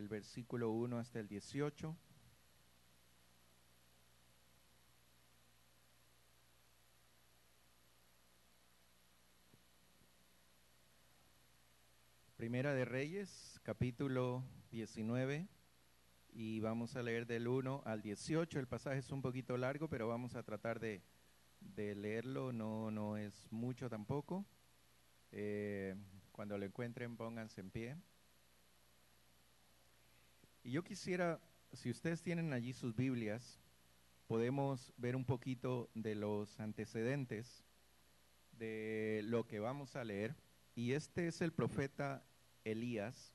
el versículo 1 hasta el 18. Primera de Reyes, capítulo 19, y vamos a leer del 1 al 18. El pasaje es un poquito largo, pero vamos a tratar de leerlo, no es mucho tampoco. Cuando lo encuentren, pónganse en pie. Y yo quisiera, si ustedes tienen allí sus Biblias, podemos ver un poquito de los antecedentes de lo que vamos a leer. Y este es el profeta Elías.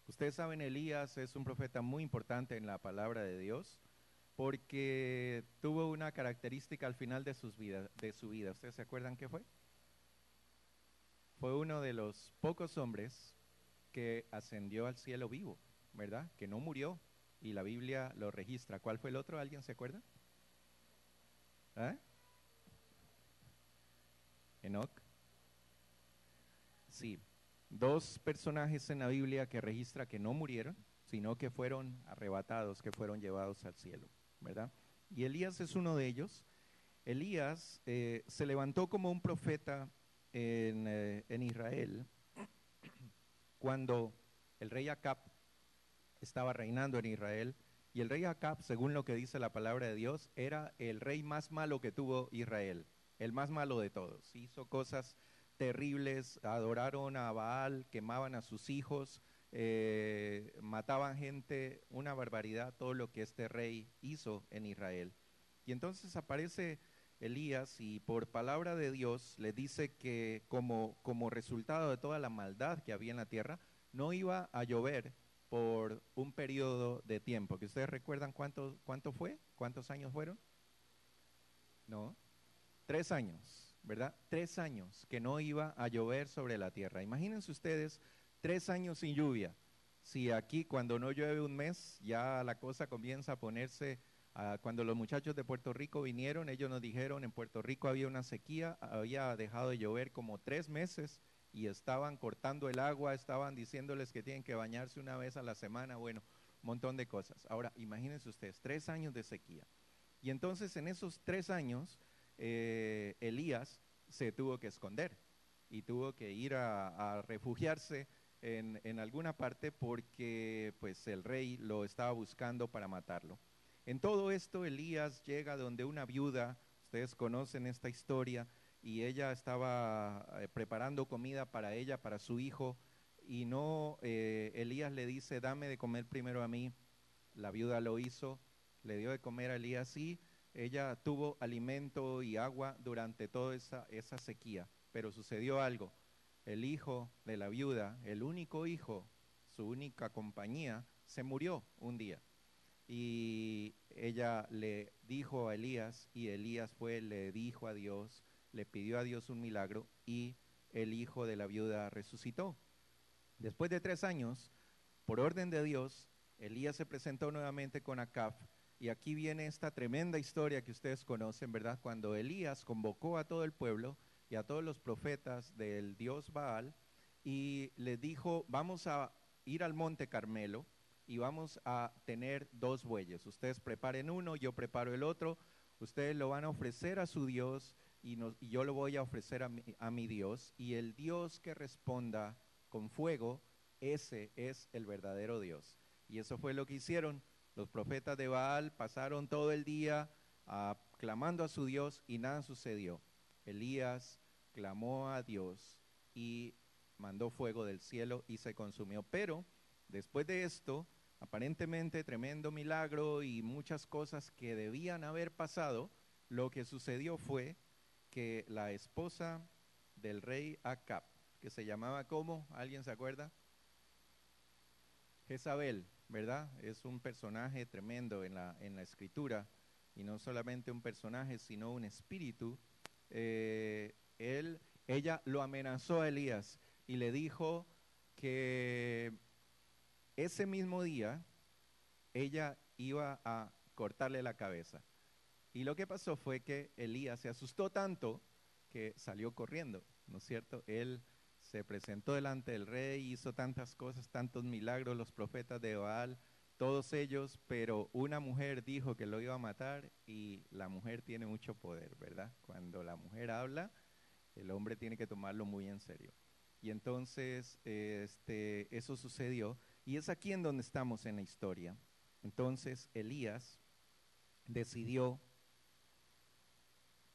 Ustedes saben, Elías es un profeta muy importante en la palabra de Dios porque tuvo una característica al final de su vida. ¿Ustedes se acuerdan qué fue? Fue uno de los pocos hombres que ascendió al cielo vivo, ¿verdad? Que no murió, y la Biblia lo registra. ¿Cuál fue el otro? ¿Alguien se acuerda? ¿Ah? Enoc. Sí, dos personajes en la Biblia que registra que no murieron, sino que fueron arrebatados, que fueron llevados al cielo, ¿verdad? Y Elías es uno de ellos. Elías se levantó como un profeta en Israel cuando el rey Acab estaba reinando en Israel, y el rey Acab, según lo que dice la palabra de Dios, era el rey más malo que tuvo Israel, el más malo de todos. Hizo cosas terribles, adoraron a Baal, quemaban a sus hijos, mataban gente, una barbaridad todo lo que este rey hizo en Israel. Y entonces aparece Elías y por palabra de Dios le dice que como resultado de toda la maldad que había en la tierra, no iba a llover por un periodo de tiempo. ¿Que ustedes recuerdan cuánto fue? ¿Cuántos años fueron? No, 3 años, ¿verdad? 3 años que no iba a llover sobre la tierra. Imagínense ustedes 3 años sin lluvia. Si aquí cuando no llueve un mes ya la cosa comienza a ponerse, cuando los muchachos de Puerto Rico vinieron, ellos nos dijeron en Puerto Rico había una sequía, había dejado de llover como 3 meses y estaban cortando el agua, estaban diciéndoles que tienen que bañarse una vez a la semana, bueno, un montón de cosas. Ahora, imagínense ustedes, 3 años de sequía. Y entonces en esos 3 años, Elías se tuvo que esconder y tuvo que ir a refugiarse en alguna parte porque pues el rey lo estaba buscando para matarlo. En todo esto, Elías llega donde una viuda, ustedes conocen esta historia, y ella estaba preparando comida para ella, para su hijo, y no, Elías le dice, dame de comer primero a mí. La viuda lo hizo, le dio de comer a Elías y ella tuvo alimento y agua durante toda esa sequía. Pero sucedió algo, el hijo de la viuda, el único hijo, su única compañía, se murió un día. Y ella le dijo a Elías, y Elías fue, le dijo a Dios, le pidió a Dios un milagro, y el hijo de la viuda resucitó. Después de 3 años, por orden de Dios, Elías se presentó nuevamente con Acab, y aquí viene esta tremenda historia que ustedes conocen, ¿verdad? Cuando Elías convocó a todo el pueblo y a todos los profetas del dios Baal, y les dijo, vamos a ir al monte Carmelo, y vamos a tener 2 bueyes. Ustedes preparen uno, yo preparo el otro, ustedes lo van a ofrecer a su Dios, y yo lo voy a ofrecer a mi Dios, y el Dios que responda con fuego, ese es el verdadero Dios. Y eso fue lo que hicieron. Los profetas de Baal pasaron todo el día clamando a su Dios y nada sucedió. Elías clamó a Dios y mandó fuego del cielo y se consumió. Pero después de esto, aparentemente tremendo milagro y muchas cosas que debían haber pasado, lo que sucedió fue que la esposa del rey Acab, que se llamaba ¿cómo? ¿Alguien se acuerda? Jezabel, ¿verdad? Es un personaje tremendo en la escritura, y no solamente un personaje, sino un espíritu. Ella lo amenazó a Elías y le dijo que ese mismo día ella iba a cortarle la cabeza. Y lo que pasó fue que Elías se asustó tanto que salió corriendo, ¿no es cierto? Él se presentó delante del rey, hizo tantas cosas, tantos milagros, los profetas de Baal, todos ellos, pero una mujer dijo que lo iba a matar y la mujer tiene mucho poder, ¿verdad? Cuando la mujer habla, el hombre tiene que tomarlo muy en serio. Y entonces eso sucedió y es aquí en donde estamos en la historia. Entonces Elías decidió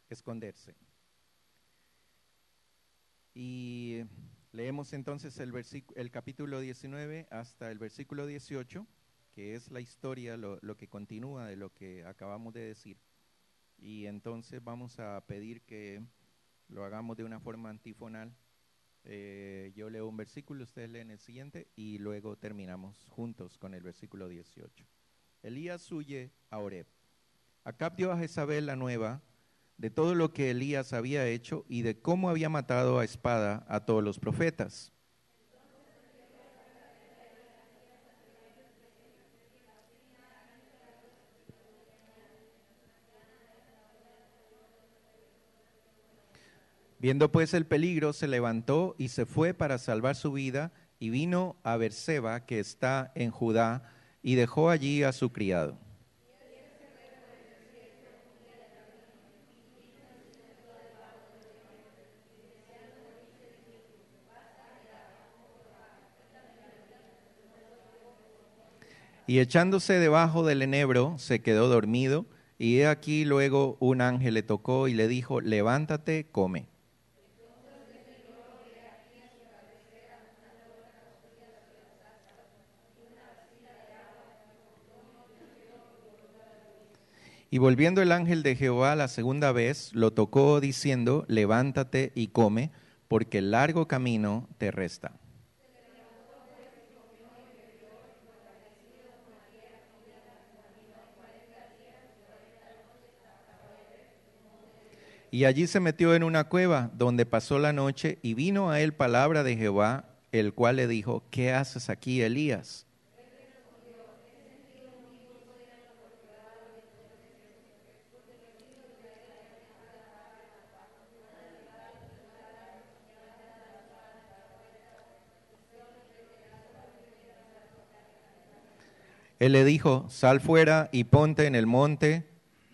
esconderse. Y leemos entonces el capítulo 19 hasta el versículo 18, que es la historia, lo que continúa de lo que acabamos de decir. Y entonces vamos a pedir que lo hagamos de una forma antifonal. Yo leo un versículo, ustedes leen el siguiente y luego terminamos juntos con el versículo 18. Elías huye a Horeb. Acab dio a Jezabel la nueva de todo lo que Elías había hecho y de cómo había matado a espada a todos los profetas. Viendo pues el peligro, se levantó y se fue para salvar su vida, y vino a Berseba, que está en Judá, y dejó allí a su criado. Y echándose debajo del enebro, se quedó dormido, y he aquí luego un ángel le tocó y le dijo, levántate, come. Y volviendo el ángel de Jehová la segunda vez, lo tocó diciendo, levántate y come, porque el largo camino te resta. Y allí se metió en una cueva, donde pasó la noche, y vino a él palabra de Jehová, el cual le dijo, ¿qué haces aquí, Elías? Él le dijo, sal fuera y ponte en el monte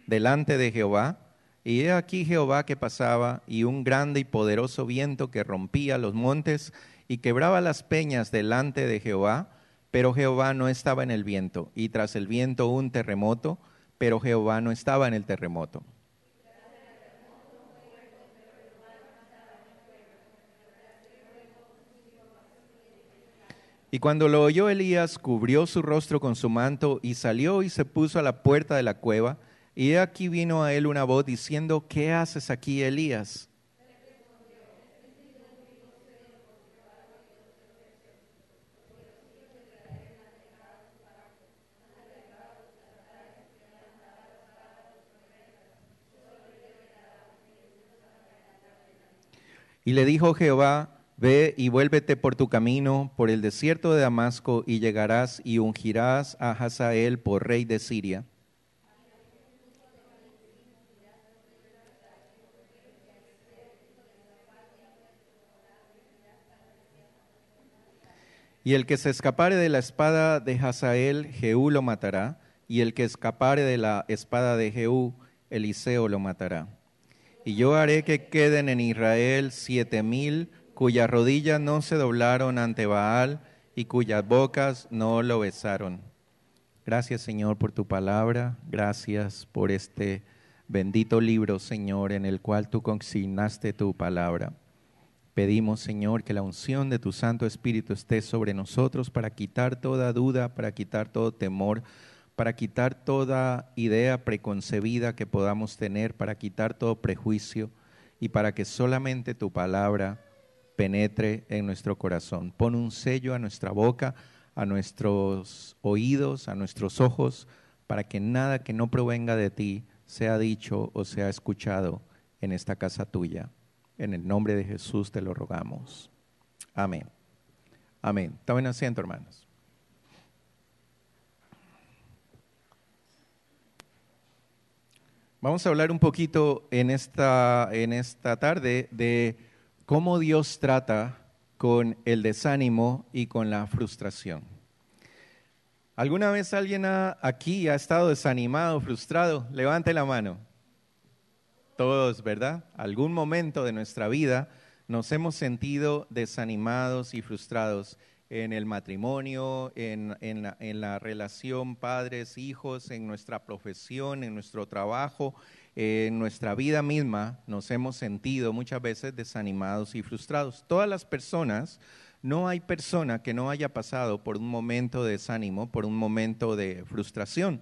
delante de Jehová. Y he aquí Jehová que pasaba, y un grande y poderoso viento que rompía los montes y quebraba las peñas delante de Jehová, pero Jehová no estaba en el viento. Y tras el viento un terremoto, pero Jehová no estaba en el terremoto. Y cuando lo oyó Elías, cubrió su rostro con su manto y salió y se puso a la puerta de la cueva. Y he aquí vino a él una voz diciendo, ¿qué haces aquí, Elías? Y le dijo Jehová, ve y vuélvete por tu camino, por el desierto de Damasco, y llegarás y ungirás a Hazael por rey de Siria. Y el que se escapare de la espada de Hazael, Jehú lo matará, y el que escapare de la espada de Jehú, Eliseo lo matará. Y yo haré que queden en Israel 7,000 cuyas rodillas no se doblaron ante Baal y cuyas bocas no lo besaron. Gracias, Señor, por tu palabra. Gracias por este bendito libro, Señor, en el cual tú consignaste tu palabra. Pedimos, Señor, que la unción de tu Santo Espíritu esté sobre nosotros para quitar toda duda, para quitar todo temor, para quitar toda idea preconcebida que podamos tener, para quitar todo prejuicio y para que solamente tu palabra penetre en nuestro corazón. Pon un sello a nuestra boca, a nuestros oídos, a nuestros ojos, para que nada que no provenga de ti sea dicho o sea escuchado en esta casa tuya. En el nombre de Jesús te lo rogamos. Amén. Amén. Tomen asiento, hermanos. Vamos a hablar un poquito en esta tarde de cómo Dios trata con el desánimo y con la frustración. ¿Alguna vez alguien aquí ha estado desanimado, frustrado? Levante la mano. Todos, ¿verdad? Algún momento de nuestra vida nos hemos sentido desanimados y frustrados en el matrimonio, en la relación padres, hijos, en nuestra profesión, en nuestro trabajo, en nuestra vida misma. Nos hemos sentido muchas veces desanimados y frustrados. Todas las personas, no hay persona que no haya pasado por un momento de desánimo, por un momento de frustración.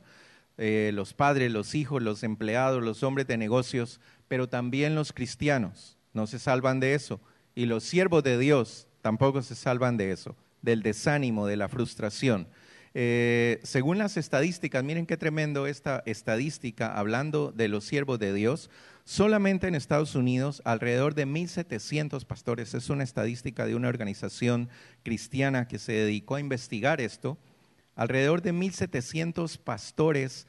Los padres, los hijos, los empleados, los hombres de negocios, pero también los cristianos no se salvan de eso. Y los siervos de Dios tampoco se salvan de eso, del desánimo, de la frustración. Según las estadísticas, miren qué tremendo esta estadística, hablando de los siervos de Dios, solamente en Estados Unidos alrededor de 1,700 pastores, es una estadística de una organización cristiana que se dedicó a investigar esto, alrededor de 1,700 pastores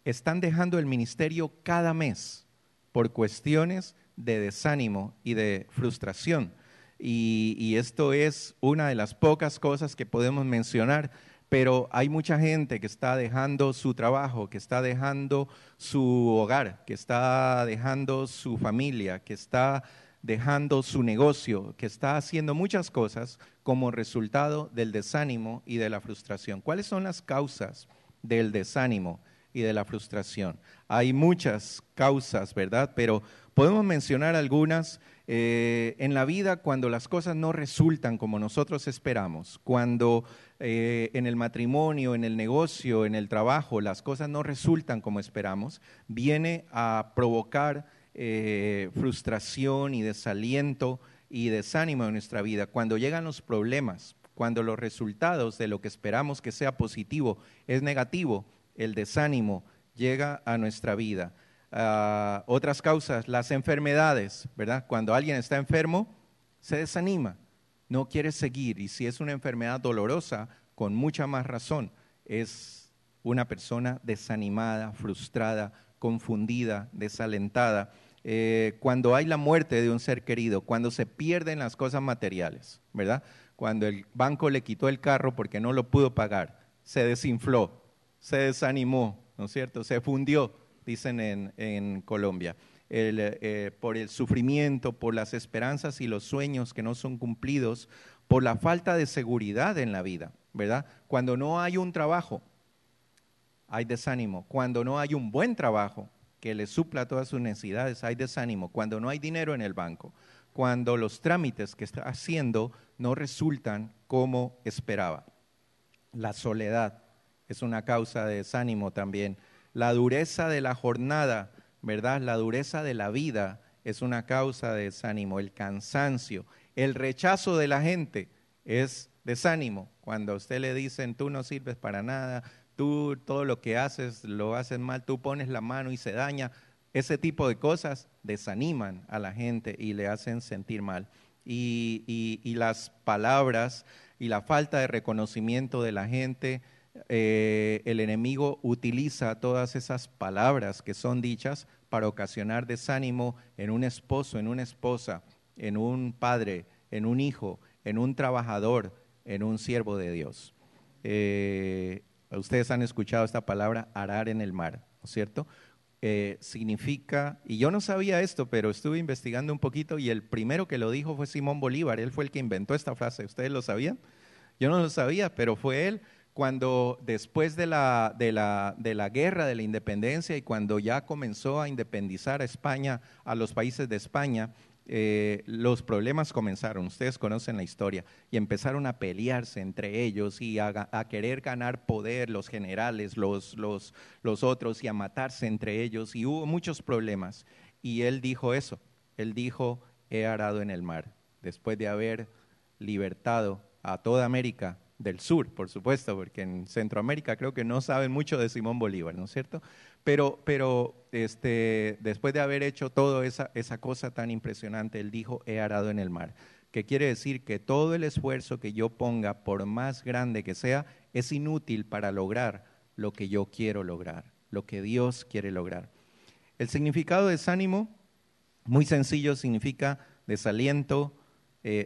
están dejando el ministerio cada mes por cuestiones de desánimo y de frustración. Y esto es una de las pocas cosas que podemos mencionar, pero hay mucha gente que está dejando su trabajo, que está dejando su hogar, que está dejando su familia, que está dejando su negocio, que está haciendo muchas cosas como resultado del desánimo y de la frustración. ¿Cuáles son las causas del desánimo y de la frustración? Hay muchas causas, ¿verdad? Pero podemos mencionar algunas. En la vida, cuando las cosas no resultan como nosotros esperamos, cuando en el matrimonio, en el negocio, en el trabajo, las cosas no resultan como esperamos, viene a provocar frustración y desaliento y desánimo en nuestra vida. Cuando llegan los problemas, cuando los resultados de lo que esperamos que sea positivo es negativo, el desánimo llega a nuestra vida. Otras causas, las enfermedades, ¿verdad? Cuando alguien está enfermo, se desanima, no quiere seguir, y si es una enfermedad dolorosa, con mucha más razón, es una persona desanimada, frustrada, confundida, desalentada. Cuando hay la muerte de un ser querido, cuando se pierden las cosas materiales, ¿verdad? Cuando el banco le quitó el carro porque no lo pudo pagar, se desinfló, se desanimó, ¿no es cierto? Se fundió, dicen en Colombia, por el sufrimiento, por las esperanzas y los sueños que no son cumplidos, por la falta de seguridad en la vida, ¿verdad? Cuando no hay un trabajo, hay desánimo. Cuando no hay un buen trabajo que le supla todas sus necesidades, hay desánimo. Cuando no hay dinero en el banco, cuando los trámites que está haciendo no resultan como esperaba. La soledad es una causa de desánimo también. La dureza de la jornada, ¿verdad? La dureza de la vida es una causa de desánimo. El cansancio, el rechazo de la gente es desánimo. Cuando a usted le dicen, tú no sirves para nada, tú todo lo que haces lo haces mal, tú pones la mano y se daña, ese tipo de cosas desaniman a la gente y le hacen sentir mal. Y las palabras y la falta de reconocimiento de la gente, el enemigo utiliza todas esas palabras que son dichas para ocasionar desánimo en un esposo, en una esposa, en un padre, en un hijo, en un trabajador, en un siervo de Dios. Ustedes han escuchado esta palabra, arar en el mar, ¿no es cierto? Significa, y yo no sabía esto, pero estuve investigando un poquito y el primero que lo dijo fue Simón Bolívar. Él fue el que inventó esta frase. ¿Ustedes lo sabían? Yo no lo sabía, pero fue él. Cuando después de la guerra de la independencia y cuando ya comenzó a independizar a España, a los países de España, los problemas comenzaron, ustedes conocen la historia, y empezaron a pelearse entre ellos y a querer ganar poder los generales, los otros, y a matarse entre ellos, y hubo muchos problemas. Y él dijo eso, él dijo, he arado en el mar, después de haber libertado a toda América del sur, por supuesto, porque en Centroamérica creo que no saben mucho de Simón Bolívar, ¿no es cierto? Pero después de haber hecho toda esa cosa tan impresionante, él dijo, he arado en el mar. Que quiere decir que todo el esfuerzo que yo ponga, por más grande que sea, es inútil para lograr lo que yo quiero lograr, lo que Dios quiere lograr. El significado de desánimo, muy sencillo, significa desaliento,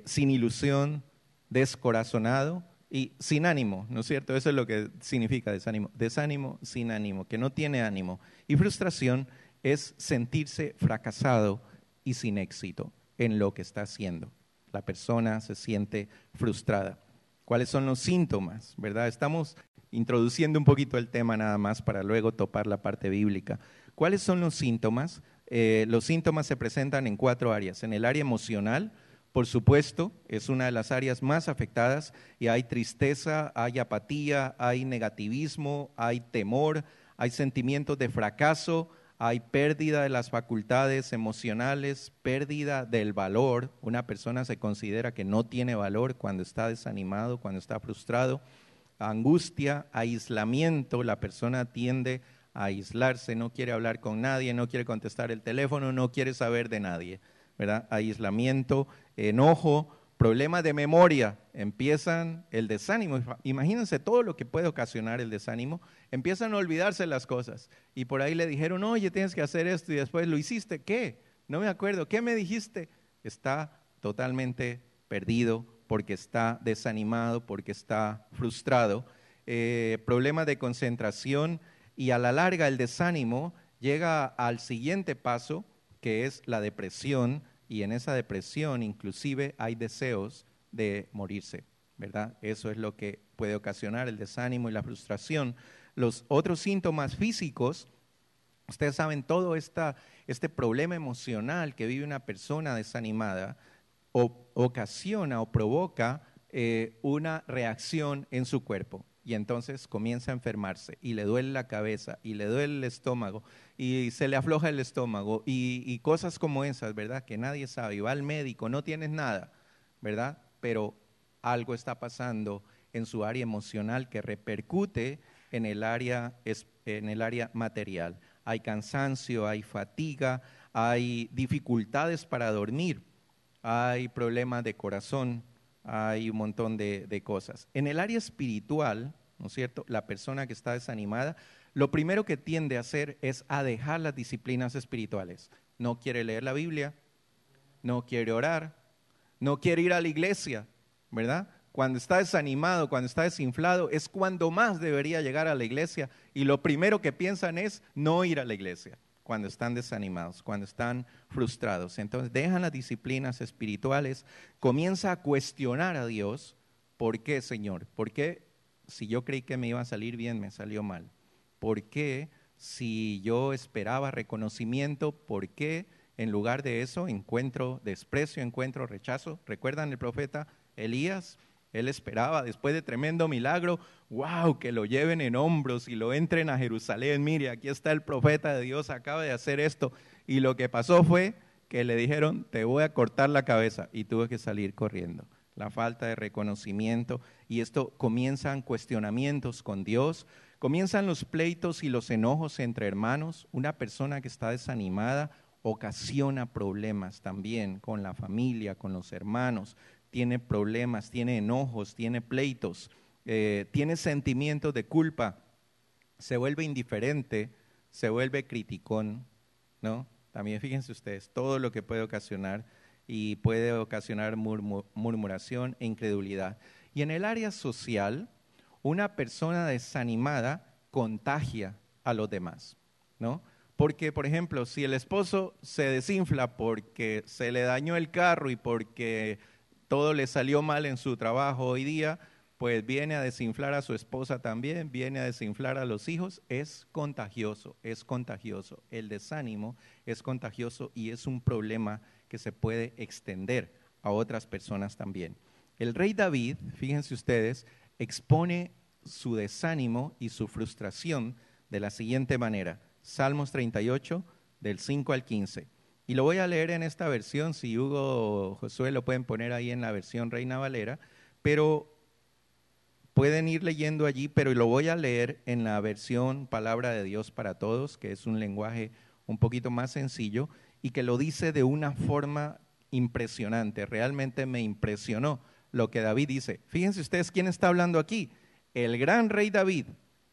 sin ilusión, descorazonado y sin ánimo, ¿no es cierto? Eso es lo que significa desánimo. Desánimo sin ánimo, que no tiene ánimo. Y frustración es sentirse fracasado y sin éxito en lo que está haciendo. La persona se siente frustrada. ¿Cuáles son los síntomas? ¿Verdad? Estamos introduciendo un poquito el tema nada más para luego topar la parte bíblica. ¿Cuáles son los síntomas? Los síntomas se presentan en 4 áreas. En el área emocional, por supuesto, es una de las áreas más afectadas y hay tristeza, hay apatía, hay negativismo, hay temor, hay sentimientos de fracaso, hay pérdida de las facultades emocionales, pérdida del valor. Una persona se considera que no tiene valor cuando está desanimado, cuando está frustrado. Angustia, aislamiento, la persona tiende a aislarse, no quiere hablar con nadie, no quiere contestar el teléfono, no quiere saber de nadie, ¿verdad? Aislamiento, enojo, problemas de memoria, empiezan el desánimo. Imagínense todo lo que puede ocasionar el desánimo, empiezan a olvidarse las cosas y por ahí le dijeron, oye, tienes que hacer esto y después lo hiciste, ¿qué? No me acuerdo, ¿qué me dijiste? Está totalmente perdido porque está desanimado, porque está frustrado, problemas de concentración y a la larga el desánimo llega al siguiente paso que es la depresión y en esa depresión inclusive hay deseos de morirse, ¿verdad? Eso es lo que puede ocasionar el desánimo y la frustración. Los otros síntomas físicos, ustedes saben, todo este problema emocional que vive una persona desanimada ocasiona o provoca una reacción en su cuerpo y entonces comienza a enfermarse y le duele la cabeza y le duele el estómago y se le afloja el estómago y cosas como esas, ¿verdad? Que nadie sabe, y va al médico, no tienes nada, ¿verdad? Pero algo está pasando en su área emocional que repercute en el área material. Hay cansancio, hay fatiga, hay dificultades para dormir, hay problemas de corazón, hay un montón de cosas. En el área espiritual, ¿no es cierto?, la persona que está desanimada, lo primero que tiende a hacer es a dejar las disciplinas espirituales. No quiere leer la Biblia, no quiere orar, no quiere ir a la iglesia, ¿verdad? Cuando está desanimado, cuando está desinflado, es cuando más debería llegar a la iglesia y lo primero que piensan es no ir a la iglesia cuando están desanimados, cuando están frustrados. Entonces dejan las disciplinas espirituales, comienza a cuestionar a Dios, ¿por qué, Señor? ¿Por qué si yo creí que me iba a salir bien, me salió mal? ¿Por qué si yo esperaba reconocimiento, por qué en lugar de eso encuentro desprecio, encuentro rechazo? ¿Recuerdan el profeta Elías? Él esperaba, después de tremendo milagro, wow, que lo lleven en hombros y lo entren a Jerusalén. Mire, aquí está el profeta de Dios, acaba de hacer esto. Y lo que pasó fue que le dijeron, te voy a cortar la cabeza. Y tuvo que salir corriendo. La falta de reconocimiento. Y esto comienzan cuestionamientos con Dios. Comienzan los pleitos y los enojos entre hermanos. Una persona que está desanimada ocasiona problemas también con la familia, con los hermanos. Tiene problemas, tiene enojos, tiene pleitos, tiene sentimientos de culpa, se vuelve indiferente, se vuelve criticón, ¿no? También fíjense ustedes, todo lo que puede ocasionar y puede ocasionar murmuración e incredulidad. Y en el área social, una persona desanimada contagia a los demás, ¿no? Porque, por ejemplo, si el esposo se desinfla porque se le dañó el carro y porque todo le salió mal en su trabajo hoy día, pues viene a desinflar a su esposa también, viene a desinflar a los hijos, es contagioso, es contagioso. El desánimo es contagioso y es un problema que se puede extender a otras personas también. El rey David, fíjense ustedes, expone su desánimo y su frustración de la siguiente manera. Salmos 38, del 5 al 15. Y lo voy a leer en esta versión, si Hugo o Josué lo pueden poner ahí en la versión Reina Valera, pero pueden ir leyendo allí, pero lo voy a leer en la versión Palabra de Dios para Todos, que es un lenguaje un poquito más sencillo y que lo dice de una forma impresionante. Realmente me impresionó lo que David dice. Fíjense ustedes quién está hablando aquí. El gran rey David,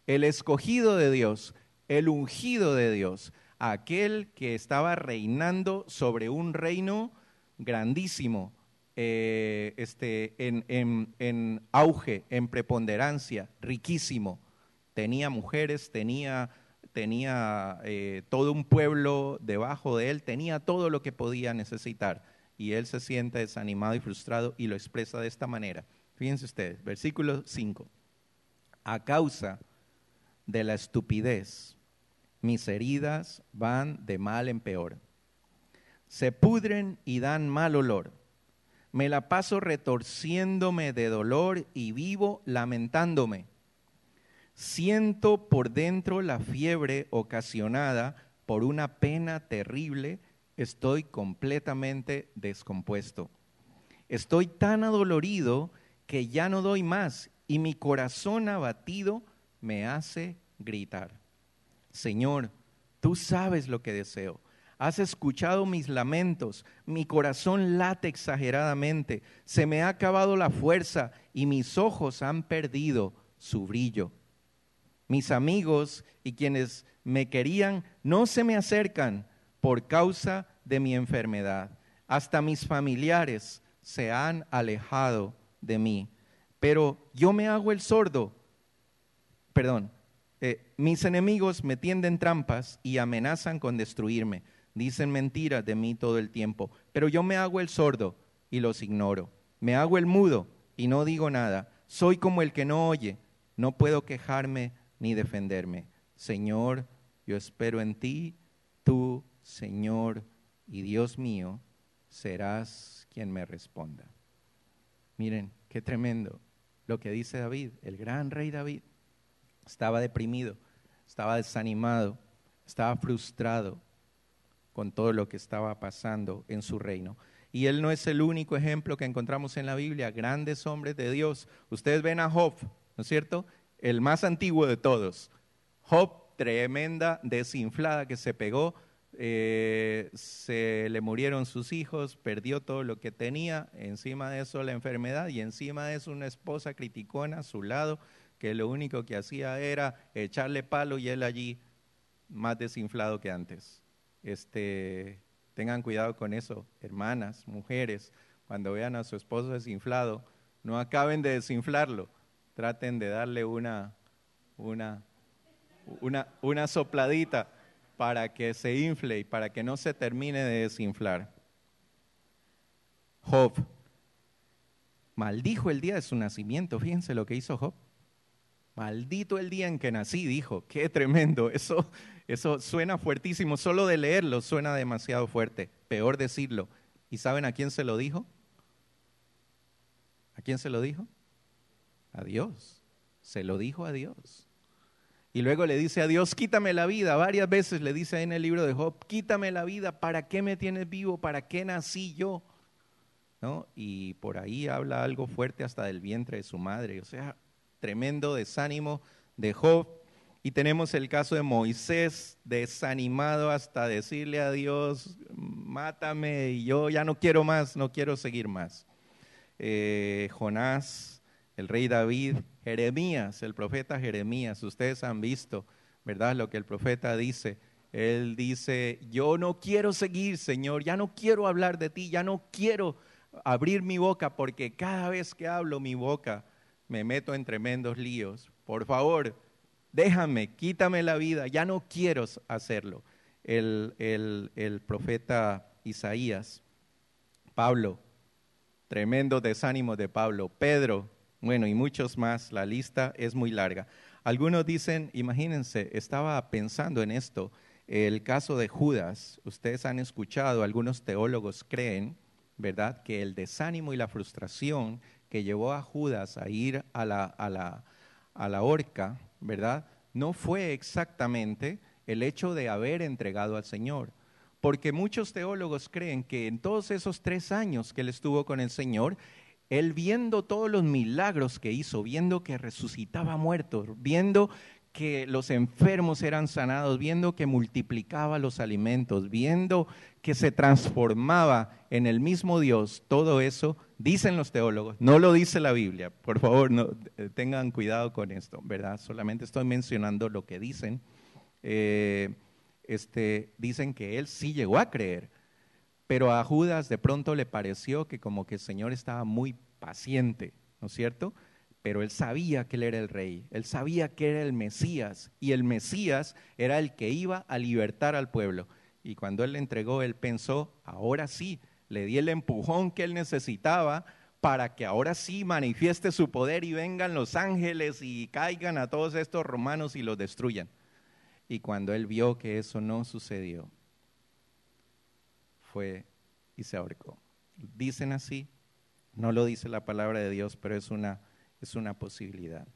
el escogido de Dios, el ungido de Dios, aquel que estaba reinando sobre un reino grandísimo, en auge, en preponderancia, riquísimo. Tenía mujeres, tenía todo un pueblo debajo de él, tenía todo lo que podía necesitar. Y él se siente desanimado y frustrado y lo expresa de esta manera. Fíjense ustedes, versículo 5. A causa de la estupidez, mis heridas van de mal en peor. Se pudren y dan mal olor. Me la paso retorciéndome de dolor y vivo lamentándome. Siento por dentro la fiebre ocasionada por una pena terrible. Estoy completamente descompuesto. Estoy tan adolorido que ya no doy más y mi corazón abatido me hace gritar. Señor, tú sabes lo que deseo. Has escuchado mis lamentos, mi corazón late exageradamente, se me ha acabado la fuerza y mis ojos han perdido su brillo. Mis amigos y quienes me querían no se me acercan por causa de mi enfermedad. Hasta mis familiares se han alejado de mí, pero yo me hago el sordo. Mis enemigos me tienden trampas y amenazan con destruirme. Dicen mentiras de mí todo el tiempo, pero yo me hago el sordo y los ignoro. Me hago el mudo y no digo nada. Soy como el que no oye, no puedo quejarme ni defenderme. Señor, yo espero en ti, tú, Señor y Dios mío, serás quien me responda. Miren, qué tremendo lo que dice David, el gran rey David. Estaba deprimido, estaba desanimado, estaba frustrado con todo lo que estaba pasando en su reino. Y él no es el único ejemplo que encontramos en la Biblia, grandes hombres de Dios. Ustedes ven a Job, ¿no es cierto? El más antiguo de todos. Job, tremenda desinflada que se pegó, se le murieron sus hijos, perdió todo lo que tenía, encima de eso la enfermedad y encima de eso una esposa criticona a su lado, que lo único que hacía era echarle palo y él allí más desinflado que antes. Tengan cuidado con eso, hermanas, mujeres, cuando vean a su esposo desinflado, no acaben de desinflarlo, traten de darle una sopladita para que se infle y para que no se termine de desinflar. Job maldijo el día de su nacimiento, fíjense lo que hizo Job. Maldito el día en que nací, dijo. Qué tremendo, eso suena fuertísimo, solo de leerlo suena demasiado fuerte, peor decirlo. ¿Y saben a quién se lo dijo? ¿A quién se lo dijo? A Dios, se lo dijo a Dios. Y luego le dice a Dios, quítame la vida, varias veces le dice ahí en el libro de Job, quítame la vida, ¿para qué me tienes vivo? ¿Para qué nací yo? ¿No? Y por ahí habla algo fuerte hasta del vientre de su madre, o sea, tremendo desánimo de Job. Y tenemos el caso de Moisés, desanimado hasta decirle a Dios, mátame, y yo ya no quiero más, no quiero seguir más. Jonás, el rey David, Jeremías, el profeta Jeremías, ustedes han visto, ¿verdad?, lo que el profeta dice. Él dice, yo no quiero seguir, Señor, ya no quiero hablar de ti, ya no quiero abrir mi boca, porque cada vez que hablo mi boca me meto en tremendos líos. Por favor, déjame, quítame la vida, ya no quiero hacerlo. El profeta Isaías, Pablo, tremendo desánimo de Pablo, Pedro, bueno, y muchos más, la lista es muy larga. Algunos dicen, imagínense, estaba pensando en esto, el caso de Judas, ustedes han escuchado, algunos teólogos creen, ¿verdad?, que el desánimo y la frustración que llevó a Judas a ir a la horca, ¿verdad?, no fue exactamente el hecho de haber entregado al Señor. Porque muchos teólogos creen que en todos esos 3 años que él estuvo con el Señor, él viendo todos los milagros que hizo, viendo que resucitaba muertos, viendo que los enfermos eran sanados, viendo que multiplicaba los alimentos, viendo que se transformaba en el mismo Dios, todo eso, dicen los teólogos, no lo dice la Biblia, por favor, no, tengan cuidado con esto, ¿verdad? Solamente estoy mencionando lo que dicen. Dicen que él sí llegó a creer, Pero a Judas de pronto le pareció que como que el Señor estaba muy paciente, ¿no es cierto? Pero él sabía que él era el rey, él sabía que era el Mesías, y el Mesías era el que iba a libertar al pueblo. Y cuando él le entregó, él pensó, ahora sí, le di el empujón que él necesitaba para que ahora sí manifieste su poder y vengan los ángeles y caigan a todos estos romanos y los destruyan. Y cuando él vio que eso no sucedió, fue y se ahorcó. Dicen así, no lo dice la palabra de Dios, pero es una posibilidad.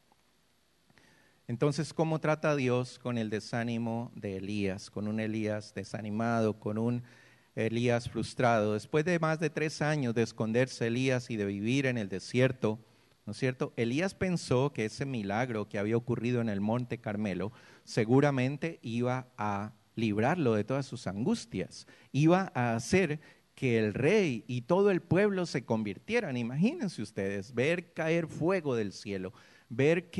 Entonces, ¿cómo trata Dios con el desánimo de Elías? Con un Elías desanimado, con un Elías frustrado. Después de más de 3 años de esconderse Elías y de vivir en el desierto, ¿no es cierto? Elías pensó que ese milagro que había ocurrido en el Monte Carmelo seguramente iba a librarlo de todas sus angustias, iba a hacer que el rey y todo el pueblo se convirtieran. Imagínense ustedes, ver caer fuego del cielo, ver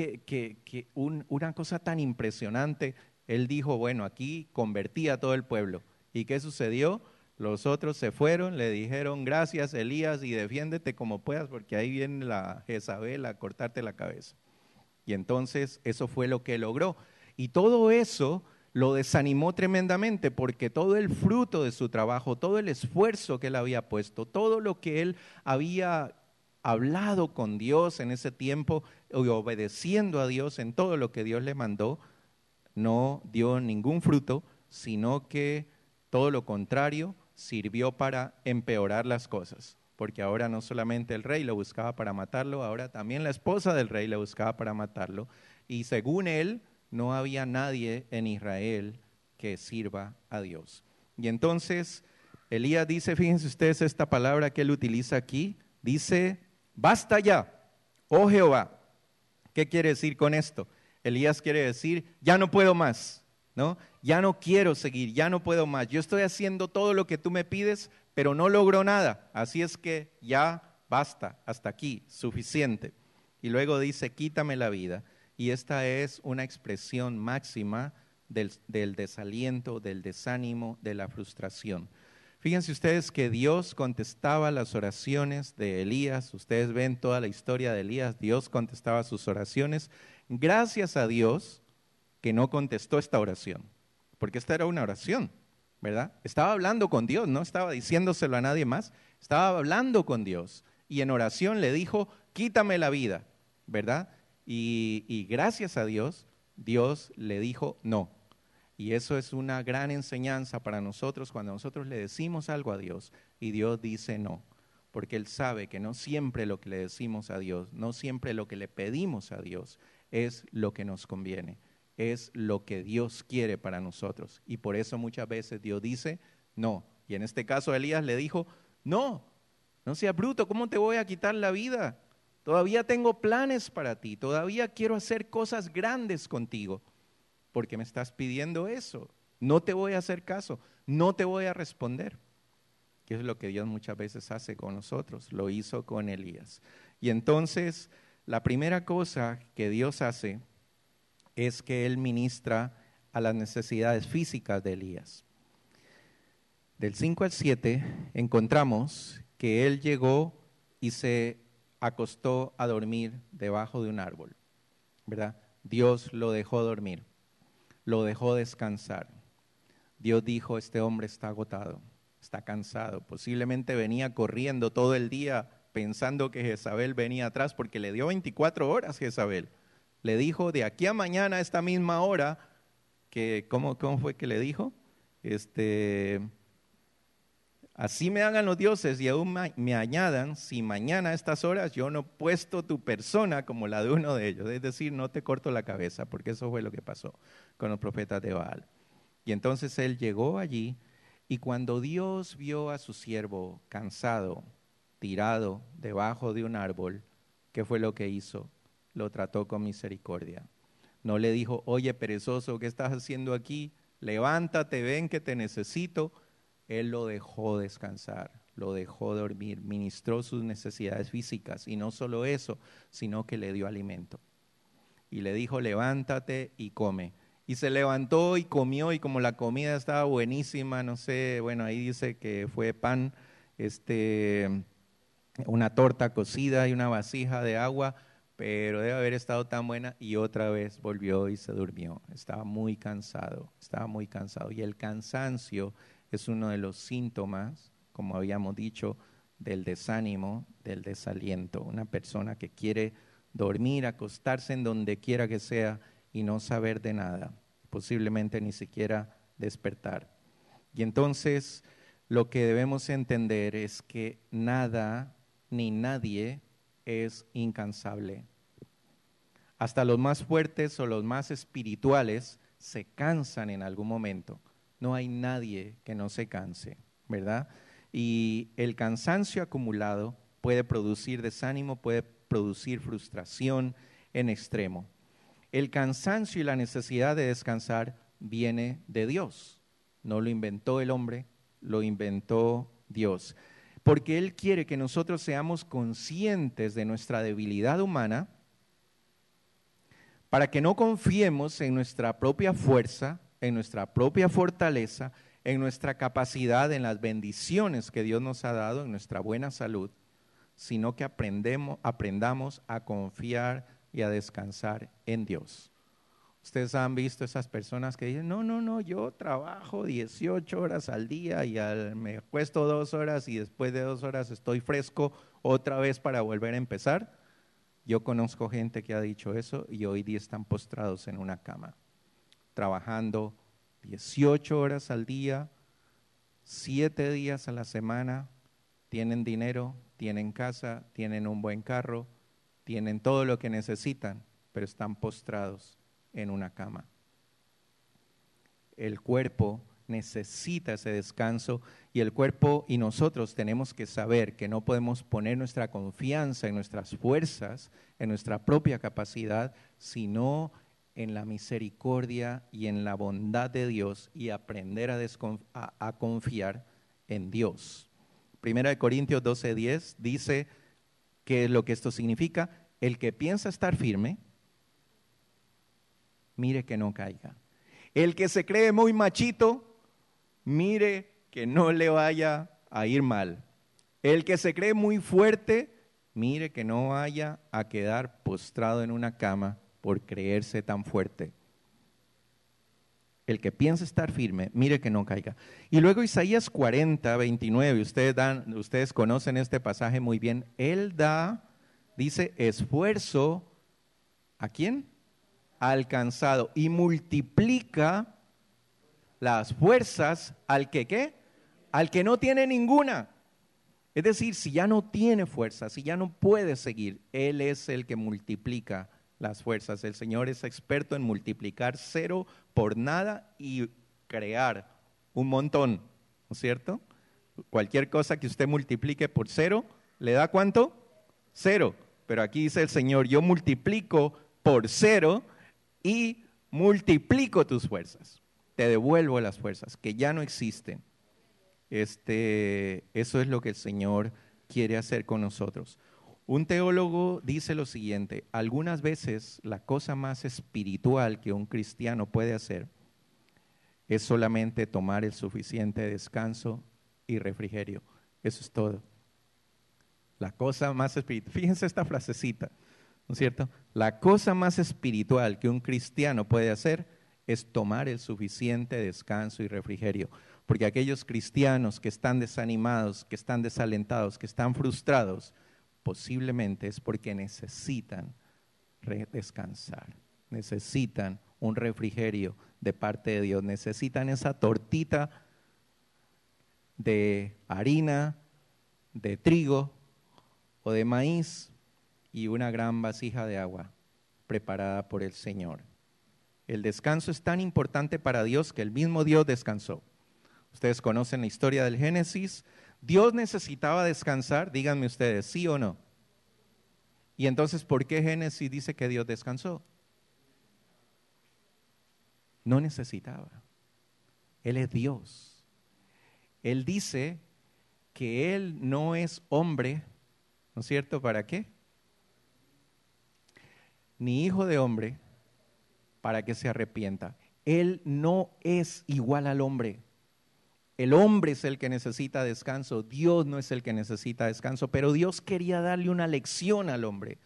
una cosa tan impresionante. Él dijo, bueno, aquí convertí a todo el pueblo. ¿Y qué sucedió? Los otros se fueron, le dijeron, gracias Elías, y defiéndete como puedas, porque ahí viene la Jezabel a cortarte la cabeza. Y entonces eso fue lo que logró. Y todo eso lo desanimó tremendamente, porque todo el fruto de su trabajo, todo el esfuerzo que él había puesto, todo lo que él había hablado con Dios en ese tiempo, y obedeciendo a Dios en todo lo que Dios le mandó, no dio ningún fruto, sino que todo lo contrario, sirvió para empeorar las cosas. Porque ahora no solamente el rey lo buscaba para matarlo, ahora también la esposa del rey lo buscaba para matarlo. Y según él, no había nadie en Israel que sirva a Dios. Y entonces Elías dice, fíjense ustedes esta palabra que él utiliza aquí, dice, basta ya, oh Jehová. ¿Qué quiere decir con esto? Elías quiere decir, ya no puedo más, ¿no? Ya no quiero seguir, ya no puedo más. Yo estoy haciendo todo lo que tú me pides, pero no logro nada. Así es que ya basta, hasta aquí, suficiente. Y luego dice, quítame la vida. Y esta es una expresión máxima del desaliento, del desánimo, de la frustración. Fíjense ustedes que Dios contestaba las oraciones de Elías. Ustedes ven toda la historia de Elías. Dios contestaba sus oraciones. Gracias a Dios que no contestó esta oración, porque esta era una oración, ¿verdad? Estaba hablando con Dios, no estaba diciéndoselo a nadie más, estaba hablando con Dios. Y en oración le dijo, quítame la vida, ¿verdad? Y gracias a Dios, Dios le dijo no. Y eso es una gran enseñanza para nosotros cuando nosotros le decimos algo a Dios y Dios dice no, porque Él sabe que no siempre lo que le decimos a Dios, no siempre lo que le pedimos a Dios es lo que nos conviene, es lo que Dios quiere para nosotros. Y por eso muchas veces Dios dice no. Y en este caso Elías le dijo, no, no seas bruto, ¿cómo te voy a quitar la vida? Todavía tengo planes para ti, todavía quiero hacer cosas grandes contigo. Porque me estás pidiendo eso. No te voy a hacer caso, no te voy a responder. Que es lo que Dios muchas veces hace con nosotros, lo hizo con Elías. Y entonces, la primera cosa que Dios hace es que Él ministra a las necesidades físicas de Elías. Del 5 al 7 encontramos que Él llegó y se acostó a dormir debajo de un árbol, ¿verdad? Dios lo dejó dormir. Lo dejó descansar. Dios dijo, este hombre está agotado, está cansado. Posiblemente venía corriendo todo el día pensando que Jezabel venía atrás, porque le dio 24 horas Jezabel. Le dijo, de aquí a mañana a esta misma hora, que ¿cómo fue que le dijo? Así me hagan los dioses y aún me añadan, si mañana a estas horas yo no he puesto tu persona como la de uno de ellos, es decir, no te corto la cabeza, porque eso fue lo que pasó con los profetas de Baal. Y entonces él llegó allí y cuando Dios vio a su siervo cansado, tirado debajo de un árbol, ¿qué fue lo que hizo? Lo trató con misericordia. No le dijo, oye perezoso, ¿qué estás haciendo aquí? Levántate, ven que te necesito. Él lo dejó descansar, lo dejó dormir, ministró sus necesidades físicas y no solo eso, sino que le dio alimento. Y le dijo, levántate y come. Y se levantó y comió, y como la comida estaba buenísima, no sé, bueno, ahí dice que fue pan, una torta cocida y una vasija de agua, pero debe haber estado tan buena, y otra vez volvió y se durmió. Estaba muy cansado, estaba muy cansado. Y el cansancio es uno de los síntomas, como habíamos dicho, del desánimo, del desaliento. Una persona que quiere dormir, acostarse en donde quiera que sea y no saber de nada, posiblemente ni siquiera despertar. Y entonces lo que debemos entender es que nada ni nadie es incansable. Hasta los más fuertes o los más espirituales se cansan en algún momento. No hay nadie que no se canse, ¿verdad? Y el cansancio acumulado puede producir desánimo, puede producir frustración en extremo. El cansancio y la necesidad de descansar viene de Dios. No lo inventó el hombre, lo inventó Dios. Porque Él quiere que nosotros seamos conscientes de nuestra debilidad humana, para que no confiemos en nuestra propia fuerza, en nuestra propia fortaleza, en nuestra capacidad, en las bendiciones que Dios nos ha dado, en nuestra buena salud, sino que aprendamos a confiar y a descansar en Dios. Ustedes han visto esas personas que dicen, no, yo trabajo 18 horas al día y me acuesto 2 horas y después de 2 horas estoy fresco otra vez para volver a empezar. Yo conozco gente que ha dicho eso y hoy día están postrados en una cama, trabajando 18 horas al día, 7 días a la semana, tienen dinero, tienen casa, tienen un buen carro, tienen todo lo que necesitan, pero están postrados en una cama. El cuerpo necesita ese descanso y el cuerpo y nosotros tenemos que saber que no podemos poner nuestra confianza en nuestras fuerzas, en nuestra propia capacidad, sino en la misericordia y en la bondad de Dios y aprender a confiar en Dios. Primera de Corintios 12:10 dice que lo que esto significa, el que piensa estar firme, mire que no caiga. El que se cree muy machito, mire que no le vaya a ir mal. El que se cree muy fuerte, mire que no vaya a quedar postrado en una cama por creerse tan fuerte. El que piensa estar firme, mire que no caiga. Y luego Isaías 40:29, ustedes conocen este pasaje muy bien. Él dice, esfuerzo, ¿a quién? Al cansado, y multiplica las fuerzas al que ¿qué? Al que no tiene ninguna. Es decir, si ya no tiene fuerza, si ya no puede seguir, Él es el que multiplica las fuerzas. El Señor es experto en multiplicar 0 por nada y crear un montón, ¿no es cierto? Cualquier cosa que usted multiplique por 0, ¿le da cuánto? 0. Pero aquí dice el Señor, yo multiplico por 0 y multiplico tus fuerzas. Te devuelvo las fuerzas que ya no existen. Eso es lo que el Señor quiere hacer con nosotros. Un teólogo dice lo siguiente: algunas veces la cosa más espiritual que un cristiano puede hacer es solamente tomar el suficiente descanso y refrigerio. Eso es todo. La cosa más espiritual, fíjense esta frasecita, ¿no es cierto? La cosa más espiritual que un cristiano puede hacer es tomar el suficiente descanso y refrigerio. Porque aquellos cristianos que están desanimados, que están desalentados, que están frustrados, posiblemente es porque necesitan descansar, necesitan un refrigerio de parte de Dios, necesitan esa tortita de harina, de trigo o de maíz y una gran vasija de agua preparada por el Señor. El descanso es tan importante para Dios que el mismo Dios descansó. Ustedes conocen la historia del Génesis. Dios necesitaba descansar, díganme ustedes, ¿sí o no? Y entonces, ¿por qué Génesis dice que Dios descansó? No necesitaba. Él es Dios. Él dice que Él no es hombre, ¿no es cierto? ¿Para qué? Ni hijo de hombre, para que se arrepienta. Él no es igual al hombre. El hombre es el que necesita descanso, Dios no es el que necesita descanso, pero Dios quería darle una lección al hombre.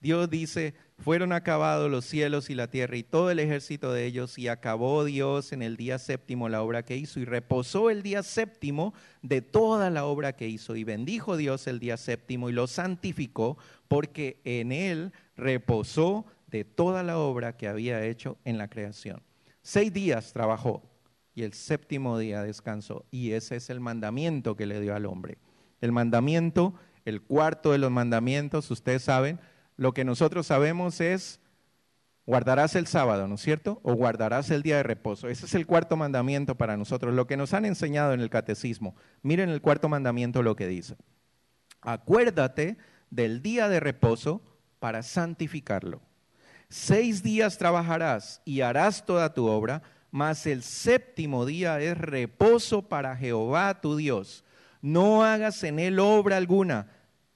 Dios dice, fueron acabados los cielos y la tierra y todo el ejército de ellos, y acabó Dios en el día séptimo la obra que hizo, y reposó el día séptimo de toda la obra que hizo, y bendijo Dios el día séptimo y lo santificó, porque en él reposó de toda la obra que había hecho en la creación. 6 días trabajó y el séptimo día descansó, y ese es el mandamiento que le dio al hombre. El mandamiento, el cuarto de los mandamientos, ustedes saben, lo que nosotros sabemos es, guardarás el sábado, ¿no es cierto? O guardarás el día de reposo. Ese es el cuarto mandamiento para nosotros, lo que nos han enseñado en el catecismo. Miren el cuarto mandamiento lo que dice. Acuérdate del día de reposo para santificarlo. 6 días trabajarás y harás toda tu obra, mas el séptimo día es reposo para Jehová tu Dios. No hagas en él obra alguna,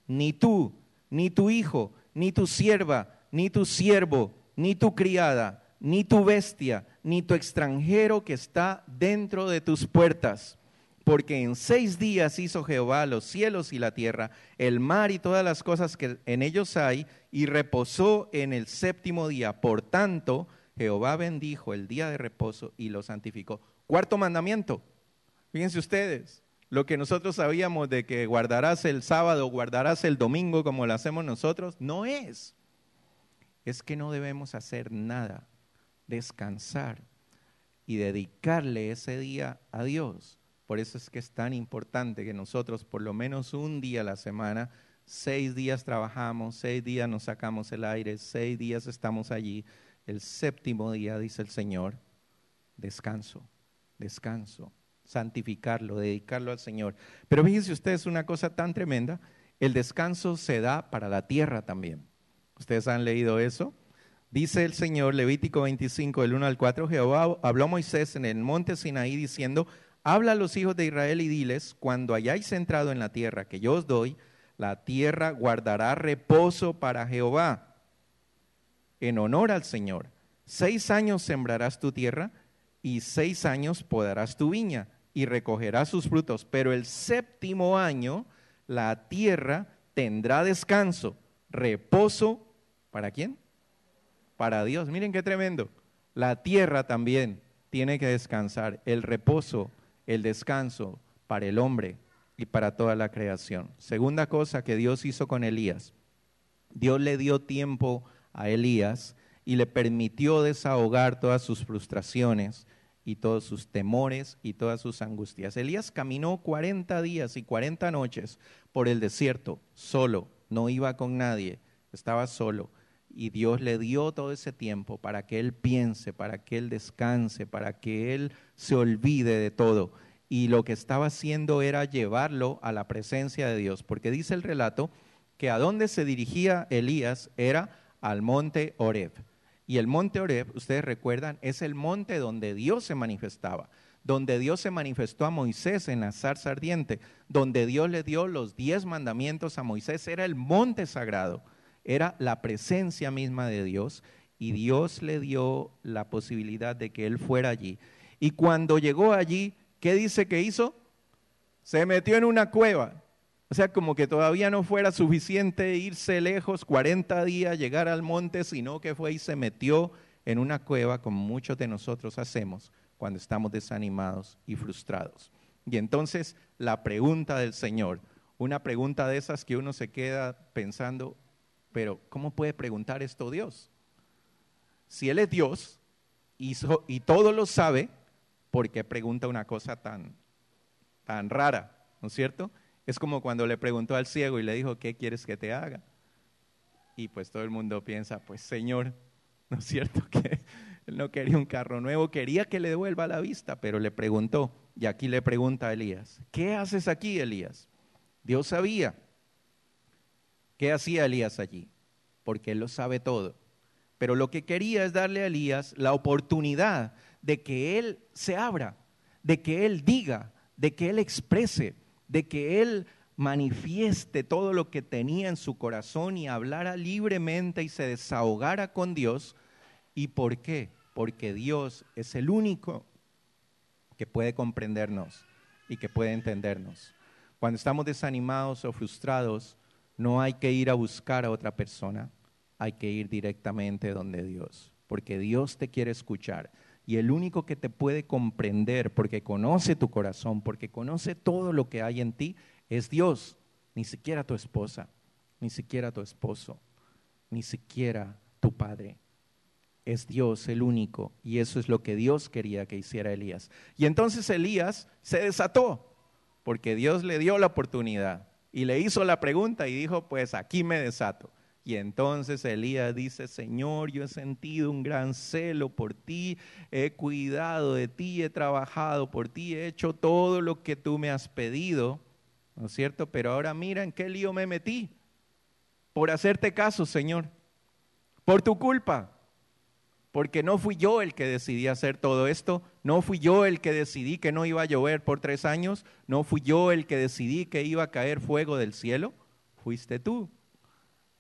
ni tú, ni tu hijo, ni tu sierva, ni tu siervo, ni tu criada, ni tu bestia, ni tu extranjero que está dentro de tus puertas. Porque en 6 días hizo Jehová los cielos y la tierra, el mar y todas las cosas que en ellos hay, y reposó en el séptimo día. Por tanto, Jehová bendijo el día de reposo y lo santificó. Cuarto mandamiento, fíjense ustedes, lo que nosotros sabíamos de que guardarás el sábado, guardarás el domingo como lo hacemos nosotros, no es. Es que no debemos hacer nada, descansar y dedicarle ese día a Dios. Por eso es que es tan importante que nosotros por lo menos un día a la semana, 6 días trabajamos, 6 días nos sacamos el aire, 6 días estamos allí. El séptimo día, dice el Señor, descanso, descanso, santificarlo, dedicarlo al Señor. Pero fíjense ustedes una cosa tan tremenda, el descanso se da para la tierra también. ¿Ustedes han leído eso? Dice el Señor, Levítico 25, del 1 al 4, Jehová habló a Moisés en el monte Sinaí diciendo, habla a los hijos de Israel y diles, cuando hayáis entrado en la tierra que yo os doy, la tierra guardará reposo para Jehová, en honor al Señor. 6 años sembrarás tu tierra y 6 años podarás tu viña y recogerás sus frutos. Pero el séptimo año la tierra tendrá descanso, reposo, ¿para quién? Para Dios. Miren qué tremendo. La tierra también tiene que descansar, el reposo, el descanso para el hombre y para toda la creación. Segunda cosa que Dios hizo con Elías. Dios le dio tiempo a Elías y le permitió desahogar todas sus frustraciones y todos sus temores y todas sus angustias. Elías caminó 40 días y 40 noches por el desierto, solo, no iba con nadie, estaba solo. Y Dios le dio todo ese tiempo para que él piense, para que él descanse, para que él se olvide de todo. Y lo que estaba haciendo era llevarlo a la presencia de Dios, porque dice el relato que a dónde se dirigía Elías era al monte Horeb. Y el monte Horeb, ustedes recuerdan, es el monte donde Dios se manifestaba, donde Dios se manifestó a Moisés en la zarza ardiente, donde Dios le dio los 10 mandamientos a Moisés, era el monte sagrado, era la presencia misma de Dios, y Dios le dio la posibilidad de que él fuera allí. Y cuando llegó allí, ¿qué dice que hizo? Se metió en una cueva. O sea, como que todavía no fuera suficiente irse lejos, 40 días, llegar al monte, sino que fue y se metió en una cueva, como muchos de nosotros hacemos cuando estamos desanimados y frustrados. Y entonces la pregunta del Señor, una pregunta de esas que uno se queda pensando, pero ¿cómo puede preguntar esto Dios? Si Él es Dios y todo lo sabe, ¿por qué pregunta una cosa tan rara? ¿No es cierto? Es como cuando le preguntó al ciego y le dijo, ¿qué quieres que te haga? Y pues todo el mundo piensa, pues Señor, ¿no es cierto que él no quería un carro nuevo? Quería que le devuelva la vista, pero le preguntó, y aquí le pregunta a Elías, ¿qué haces aquí, Elías? Dios sabía. ¿Qué hacía Elías allí? Porque él lo sabe todo. Pero lo que quería es darle a Elías la oportunidad de que él se abra, de que él diga, de que él exprese, de que él manifieste todo lo que tenía en su corazón y hablara libremente y se desahogara con Dios. ¿Y por qué? porque Dios es el único que puede comprendernos y que puede entendernos. Cuando estamos desanimados o frustrados, no hay que ir a buscar a otra persona, hay que ir directamente donde Dios, porque Dios te quiere escuchar. Y el único que te puede comprender, porque conoce tu corazón, porque conoce todo lo que hay en ti, es Dios. Ni siquiera tu esposa, ni siquiera tu esposo, ni siquiera tu padre. Es Dios el único, y eso es lo que Dios quería que hiciera Elías. Y entonces Elías se desató, porque Dios le dio la oportunidad y le hizo la pregunta y dijo, pues aquí me desato. Y entonces Elías dice, Señor, yo he sentido un gran celo por ti, he cuidado de ti, he trabajado por ti, he hecho todo lo que tú me has pedido, ¿no es cierto? Pero ahora mira en qué lío me metí, por hacerte caso, Señor, por tu culpa. Porque no fui yo el que decidí hacer todo esto, no fui yo el que decidí que no iba a llover por 3 años, no fui yo el que decidí que iba a caer fuego del cielo, fuiste tú.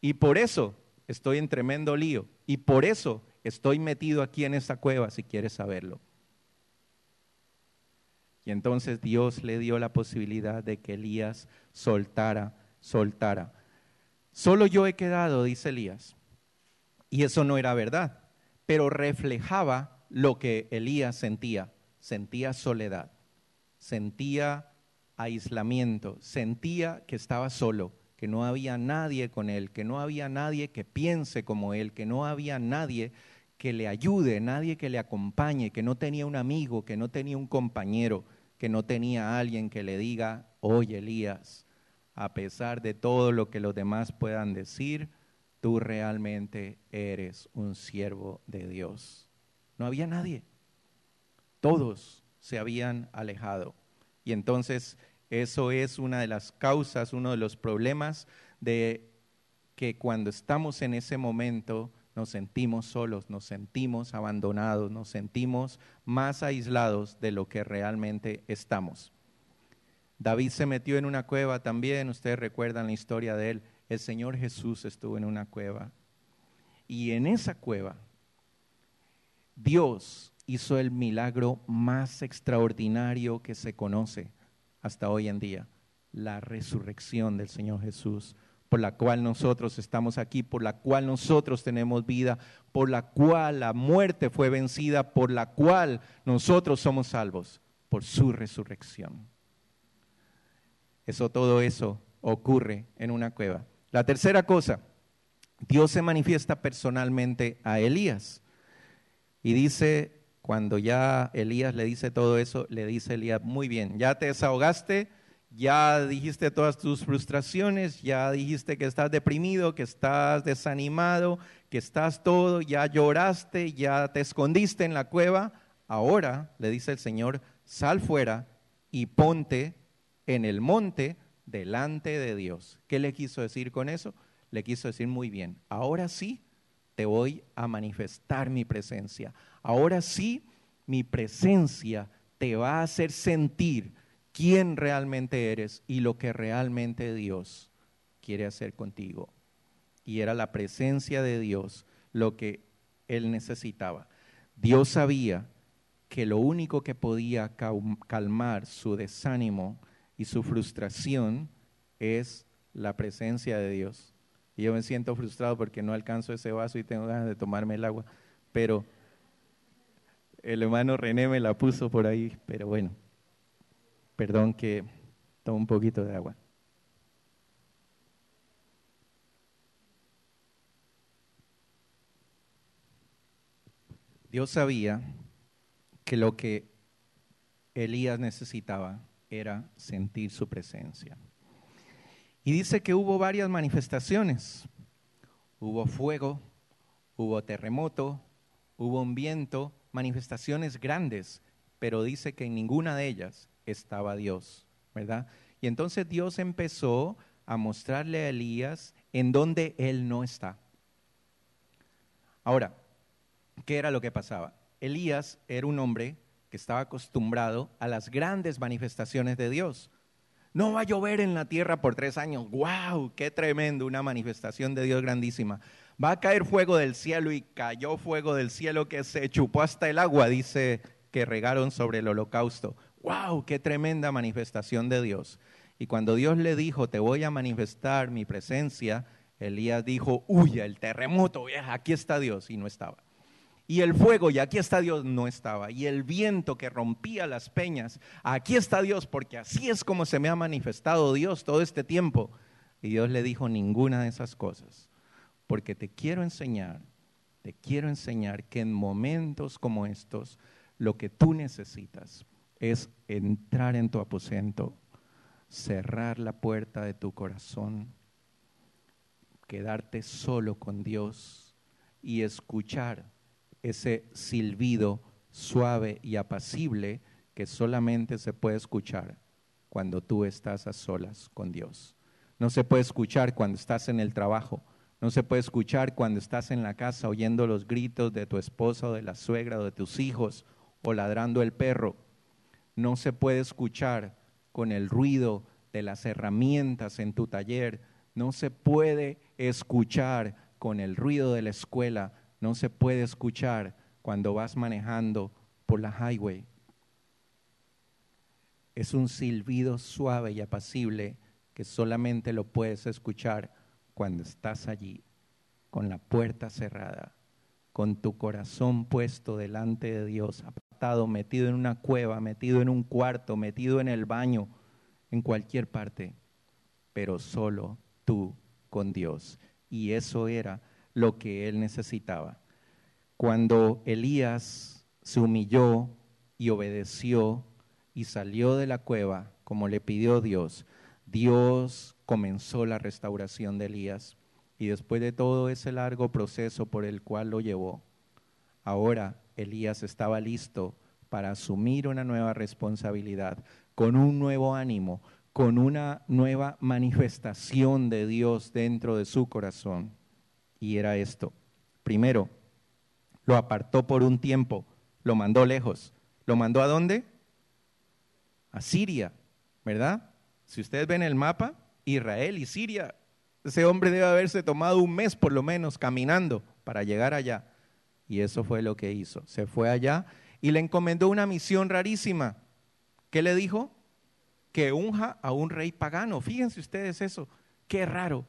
Y por eso estoy en tremendo lío, y por eso estoy metido aquí en esta cueva, si quieres saberlo. Y entonces Dios le dio la posibilidad de que Elías soltara. Solo yo he quedado, dice Elías, y eso no era verdad. Pero reflejaba lo que Elías sentía soledad, sentía aislamiento, sentía que estaba solo, que no había nadie con él, que no había nadie que piense como él, que no había nadie que le ayude, nadie que le acompañe, que no tenía un amigo, que no tenía un compañero, que no tenía alguien que le diga, oye Elías, a pesar de todo lo que los demás puedan decir, tú realmente eres un siervo de Dios. No había nadie. Todos se habían alejado. Y entonces eso es una de las causas, uno de los problemas de que cuando estamos en ese momento nos sentimos solos, nos sentimos abandonados, nos sentimos más aislados de lo que realmente estamos. David se metió en una cueva también, ustedes recuerdan la historia de él. El Señor Jesús estuvo en una cueva y en esa cueva Dios hizo el milagro más extraordinario que se conoce hasta hoy en día, la resurrección del Señor Jesús, por la cual nosotros estamos aquí, por la cual nosotros tenemos vida, por la cual la muerte fue vencida, por la cual nosotros somos salvos, por su resurrección. Todo eso ocurre en una cueva. La tercera cosa, Dios se manifiesta personalmente a Elías y dice, cuando ya Elías le dice todo eso, le dice Elías, muy bien, ya te desahogaste, ya dijiste todas tus frustraciones, ya dijiste que estás deprimido, que estás desanimado, que estás todo, ya lloraste, ya te escondiste en la cueva, ahora, le dice el Señor, sal fuera y ponte en el monte delante de Dios. ¿Qué le quiso decir con eso? Le quiso decir muy bien, ahora sí te voy a manifestar mi presencia. Ahora sí mi presencia te va a hacer sentir quién realmente eres y lo que realmente Dios quiere hacer contigo. Y era la presencia de Dios lo que él necesitaba. Dios sabía que lo único que podía calmar su desánimo y su frustración es la presencia de Dios. Y yo me siento frustrado porque no alcanzo ese vaso y tengo ganas de tomarme el agua, pero el hermano René me la puso por ahí, pero bueno, perdón que tomo un poquito de agua. Dios sabía que lo que Elías necesitaba era sentir su presencia. Y dice que hubo varias manifestaciones. Hubo fuego, hubo terremoto, hubo un viento, manifestaciones grandes, pero dice que en ninguna de ellas estaba Dios, ¿verdad? Y entonces Dios empezó a mostrarle a Elías en donde él no está. Ahora, ¿qué era lo que pasaba? Elías era un hombre que estaba acostumbrado a las grandes manifestaciones de Dios. No va a llover en la tierra por 3 años. ¡Wow! ¡Qué tremendo! Una manifestación de Dios grandísima. Va a caer fuego del cielo, y cayó fuego del cielo que se chupó hasta el agua, dice que regaron sobre el holocausto. ¡Wow! ¡Qué tremenda manifestación de Dios! Y cuando Dios le dijo, te voy a manifestar mi presencia, Elías dijo, huya, el terremoto, aquí está Dios, y no estaba. Y el fuego, y aquí está Dios, no estaba. Y el viento que rompía las peñas, aquí está Dios, porque así es como se me ha manifestado Dios todo este tiempo. Y Dios le dijo, ninguna de esas cosas, porque te quiero enseñar que en momentos como estos, lo que tú necesitas es entrar en tu aposento, cerrar la puerta de tu corazón, quedarte solo con Dios y escuchar ese silbido suave y apacible que solamente se puede escuchar cuando tú estás a solas con Dios. No se puede escuchar cuando estás en el trabajo, no se puede escuchar cuando estás en la casa oyendo los gritos de tu esposa o de la suegra o de tus hijos o ladrando el perro. No se puede escuchar con el ruido de las herramientas en tu taller. No se puede escuchar con el ruido de la escuela. No se puede escuchar cuando vas manejando por la highway. Es un silbido suave y apacible que solamente lo puedes escuchar cuando estás allí, con la puerta cerrada, con tu corazón puesto delante de Dios, apartado, metido en una cueva, metido en un cuarto, metido en el baño, en cualquier parte, pero solo tú con Dios. Y eso era lo que él necesitaba. Cuando Elías se humilló y obedeció y salió de la cueva como le pidió Dios, Dios comenzó la restauración de Elías. Y después de todo ese largo proceso por el cual lo llevó, ahora Elías estaba listo para asumir una nueva responsabilidad, con un nuevo ánimo, con una nueva manifestación de Dios dentro de su corazón. Y era esto. Primero, lo apartó por un tiempo, lo mandó lejos. ¿Lo mandó a dónde? A Siria, ¿verdad? Si ustedes ven el mapa, Israel y Siria, ese hombre debe haberse tomado un mes por lo menos caminando para llegar allá. Y eso fue lo que hizo. Se fue allá y le encomendó una misión rarísima. ¿Qué le dijo? Que unja a un rey pagano. Fíjense ustedes eso, qué raro.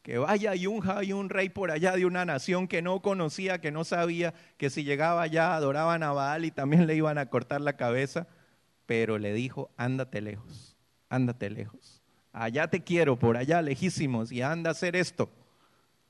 Que vaya y unja a un rey por allá de una nación que no conocía, que no sabía, que si llegaba allá adoraban a Baal y también le iban a cortar la cabeza. Pero le dijo, ándate lejos, allá te quiero, por allá lejísimos, y anda a hacer esto,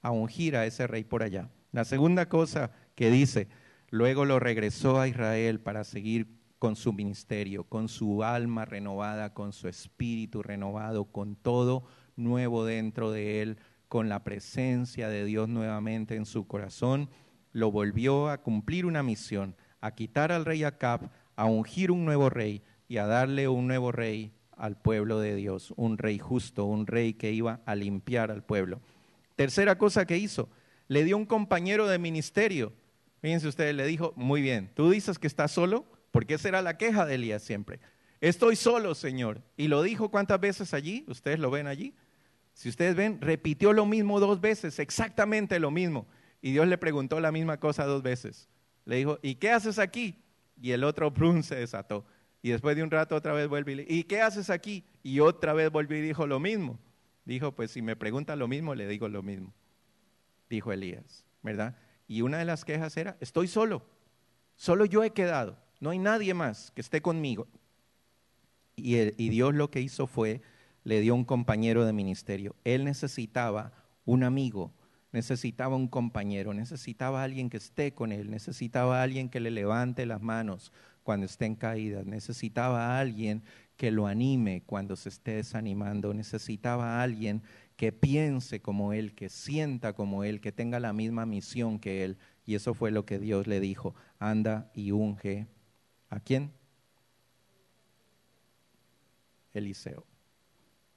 a ungir a ese rey por allá. La segunda cosa que dice, luego lo regresó a Israel para seguir con su ministerio, con su alma renovada, con su espíritu renovado, con todo nuevo dentro de él, con la presencia de Dios nuevamente en su corazón. Lo volvió a cumplir una misión, a quitar al rey Acab, a ungir un nuevo rey y a darle un nuevo rey al pueblo de Dios, un rey justo, un rey que iba a limpiar al pueblo. Tercera cosa que hizo, le dio un compañero de ministerio. Fíjense ustedes, le dijo, muy bien, tú dices que estás solo, porque esa era la queja de Elías siempre. Estoy solo, Señor. Y lo dijo ¿cuántas veces allí? Ustedes lo ven allí. Si ustedes ven, repitió lo mismo 2 veces, exactamente lo mismo. Y Dios le preguntó la misma cosa 2 veces. Le dijo, ¿y qué haces aquí? Y el otro plum se desató. Y después de un rato otra vez vuelve y le dijo, ¿y qué haces aquí? Y otra vez volvió y dijo lo mismo. Dijo, pues si me pregunta lo mismo, le digo lo mismo. Dijo Elías, ¿verdad? Y una de las quejas era, estoy solo yo he quedado, no hay nadie más que esté conmigo. Y Dios lo que hizo fue, le dio un compañero de ministerio. Él necesitaba un amigo, necesitaba un compañero, necesitaba alguien que esté con él, necesitaba alguien que le levante las manos cuando estén caídas, necesitaba alguien que lo anime cuando se esté desanimando, necesitaba alguien que piense como él, que sienta como él, que tenga la misma misión que él. Y eso fue lo que Dios le dijo, anda y unge. ¿A quién? Eliseo,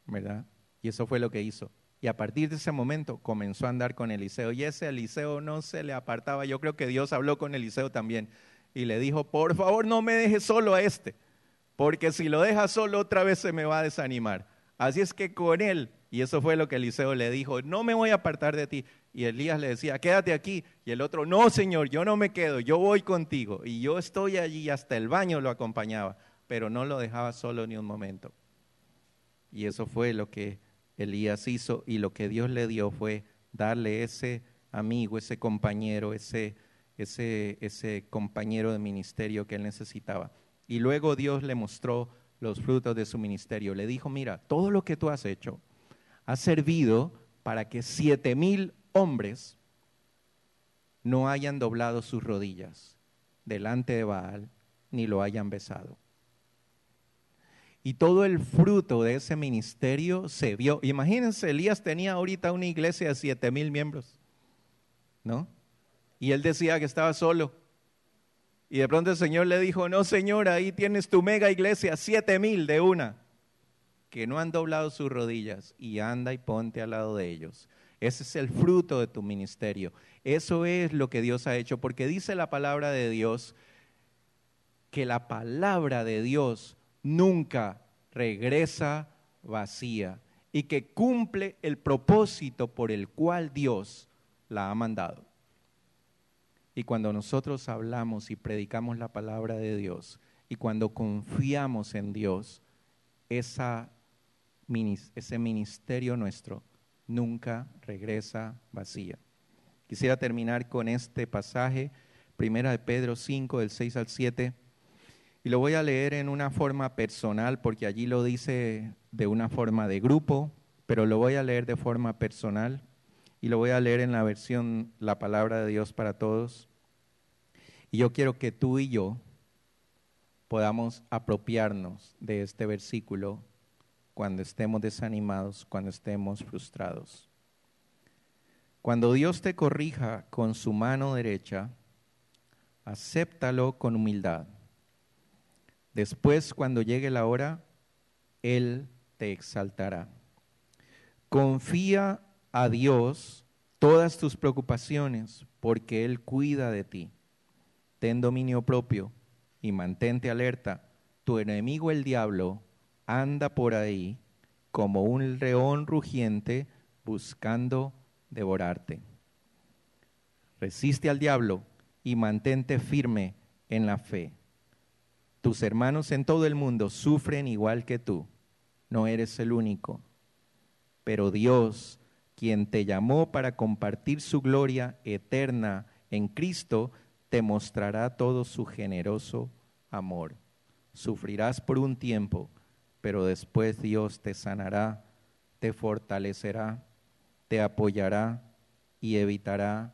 ¿verdad? Y eso fue lo que hizo. Y a partir de ese momento comenzó a andar con Eliseo. Y ese Eliseo no se le apartaba. Yo creo que Dios habló con Eliseo también. Y le dijo, por favor no me dejes solo a este, porque si lo dejas solo otra vez se me va a desanimar. Así es que con él, y eso fue lo que Eliseo le dijo, no me voy a apartar de ti. Y Elías le decía, quédate aquí. Y el otro, no, Señor, yo no me quedo, yo voy contigo. Y yo estoy allí, hasta el baño lo acompañaba, pero no lo dejaba solo ni un momento. Y eso fue lo que Elías hizo, y lo que Dios le dio fue darle ese amigo, ese compañero, ese compañero de ministerio que él necesitaba. Y luego Dios le mostró los frutos de su ministerio. Le dijo, mira, todo lo que tú has hecho ha servido para que 7,000 hombres no hayan doblado sus rodillas delante de Baal, ni lo hayan besado. Y todo el fruto de ese ministerio se vio. Imagínense, Elías tenía ahorita una iglesia de 7,000 miembros, ¿no? Y él decía que estaba solo. Y de pronto el Señor le dijo, no, Señor, ahí tienes tu mega iglesia, 7,000 de una, que no han doblado sus rodillas, y anda y ponte al lado de ellos. Ese es el fruto de tu ministerio. Eso es lo que Dios ha hecho, porque dice la palabra de Dios que la palabra de Dios nunca regresa vacía y que cumple el propósito por el cual Dios la ha mandado. Y cuando nosotros hablamos y predicamos la palabra de Dios, y cuando confiamos en Dios, ese ministerio nuestro nunca regresa vacía. Quisiera terminar con este pasaje, 1 de Pedro 5, del 6 al 7, y lo voy a leer en una forma personal, porque allí lo dice de una forma de grupo, pero lo voy a leer de forma personal, y lo voy a leer en la versión La Palabra de Dios para Todos. Y yo quiero que tú y yo podamos apropiarnos de este versículo cuando estemos desanimados, cuando estemos frustrados. Cuando Dios te corrija con su mano derecha, acéptalo con humildad. Después, cuando llegue la hora, Él te exaltará. Confía a Dios todas tus preocupaciones, porque Él cuida de ti. Ten dominio propio y mantente alerta. Tu enemigo el diablo anda por ahí como un león rugiente buscando devorarte. Resiste al diablo y mantente firme en la fe. Tus hermanos en todo el mundo sufren igual que tú. No eres el único. Pero Dios, quien te llamó para compartir su gloria eterna en Cristo, te mostrará todo su generoso amor. Sufrirás por un tiempo, pero después Dios te sanará, te fortalecerá, te apoyará y evitará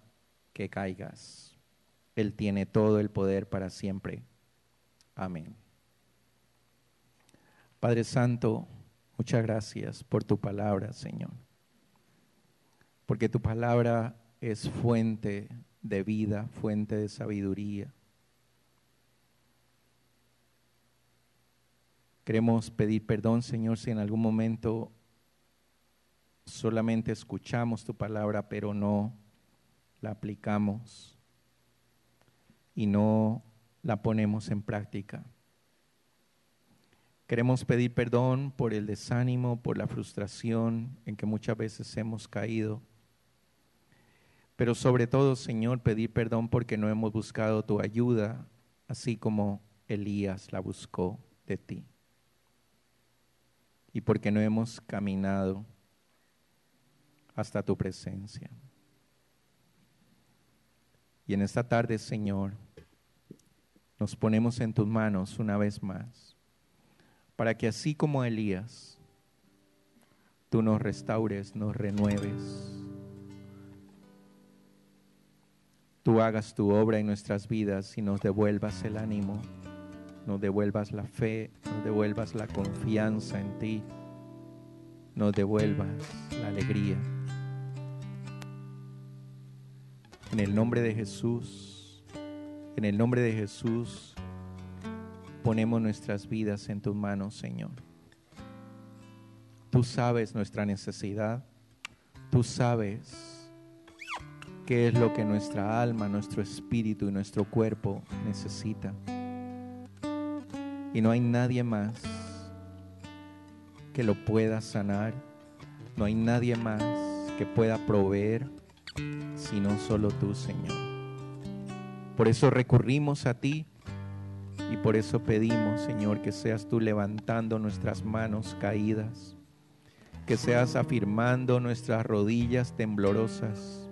que caigas. Él tiene todo el poder para siempre. Amén. Padre Santo, muchas gracias por tu palabra, Señor. Porque tu palabra es fuente de vida, fuente de sabiduría. Queremos pedir perdón, Señor, si en algún momento solamente escuchamos tu palabra, pero no la aplicamos y no la ponemos en práctica. Queremos pedir perdón por el desánimo, por la frustración en que muchas veces hemos caído. Pero sobre todo, Señor, pedir perdón porque no hemos buscado tu ayuda, así como Elías la buscó de ti. Y porque no hemos caminado hasta tu presencia. Y en esta tarde, Señor, nos ponemos en tus manos una vez más, para que así como Elías, tú nos restaures, nos renueves. Tú hagas tu obra en nuestras vidas y nos devuelvas el ánimo, nos devuelvas la fe, nos devuelvas la confianza en ti, nos devuelvas la alegría. En el nombre de Jesús, ponemos nuestras vidas en tus manos, Señor. Tú sabes nuestra necesidad, tú sabes qué es lo que nuestra alma, nuestro espíritu y nuestro cuerpo necesita. Y no hay nadie más que lo pueda sanar, no hay nadie más que pueda proveer, sino solo tú, Señor. Por eso recurrimos a ti y por eso pedimos, Señor, que seas tú levantando nuestras manos caídas, que seas afirmando nuestras rodillas temblorosas,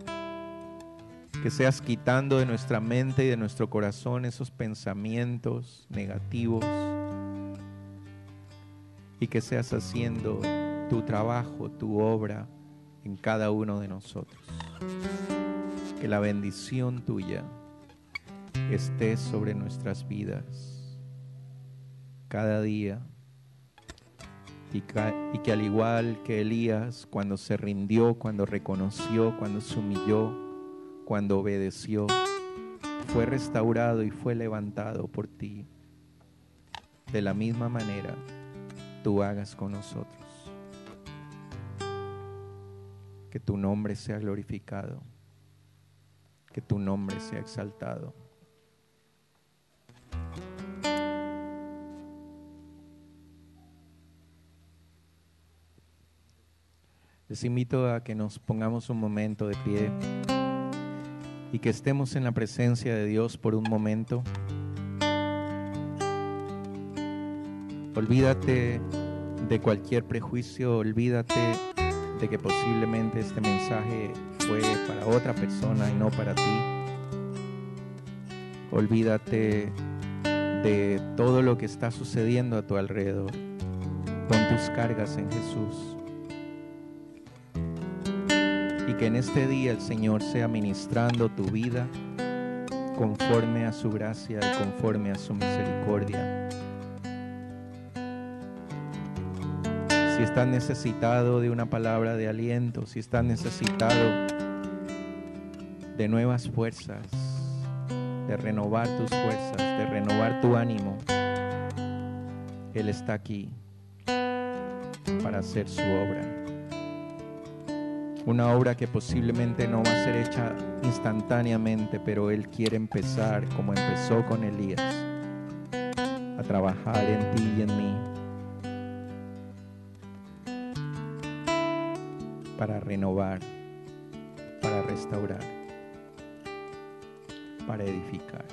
que seas quitando de nuestra mente y de nuestro corazón esos pensamientos negativos y que seas haciendo tu trabajo, tu obra en cada uno de nosotros. Que la bendición tuya esté sobre nuestras vidas cada día y que al igual que Elías, cuando se rindió, cuando reconoció, cuando se humilló, cuando obedeció, fue restaurado y fue levantado por ti. De la misma manera, tú hagas con nosotros. Que tu nombre sea glorificado, que tu nombre sea exaltado. Les invito a que nos pongamos un momento de pie y que estemos en la presencia de Dios por un momento. Olvídate de cualquier prejuicio, olvídate de que posiblemente este mensaje fue para otra persona y no para ti. Olvídate de todo lo que está sucediendo a tu alrededor. Pon tus cargas en Jesús. Y que en este día el Señor sea ministrando tu vida conforme a su gracia y conforme a su misericordia. Si estás necesitado de una palabra de aliento, si estás necesitado de nuevas fuerzas, de renovar tus fuerzas, de renovar tu ánimo, Él está aquí para hacer su obra. Una obra que posiblemente no va a ser hecha instantáneamente, pero Él quiere empezar como empezó con Elías, a trabajar en ti y en mí, para renovar, para restaurar, para edificar.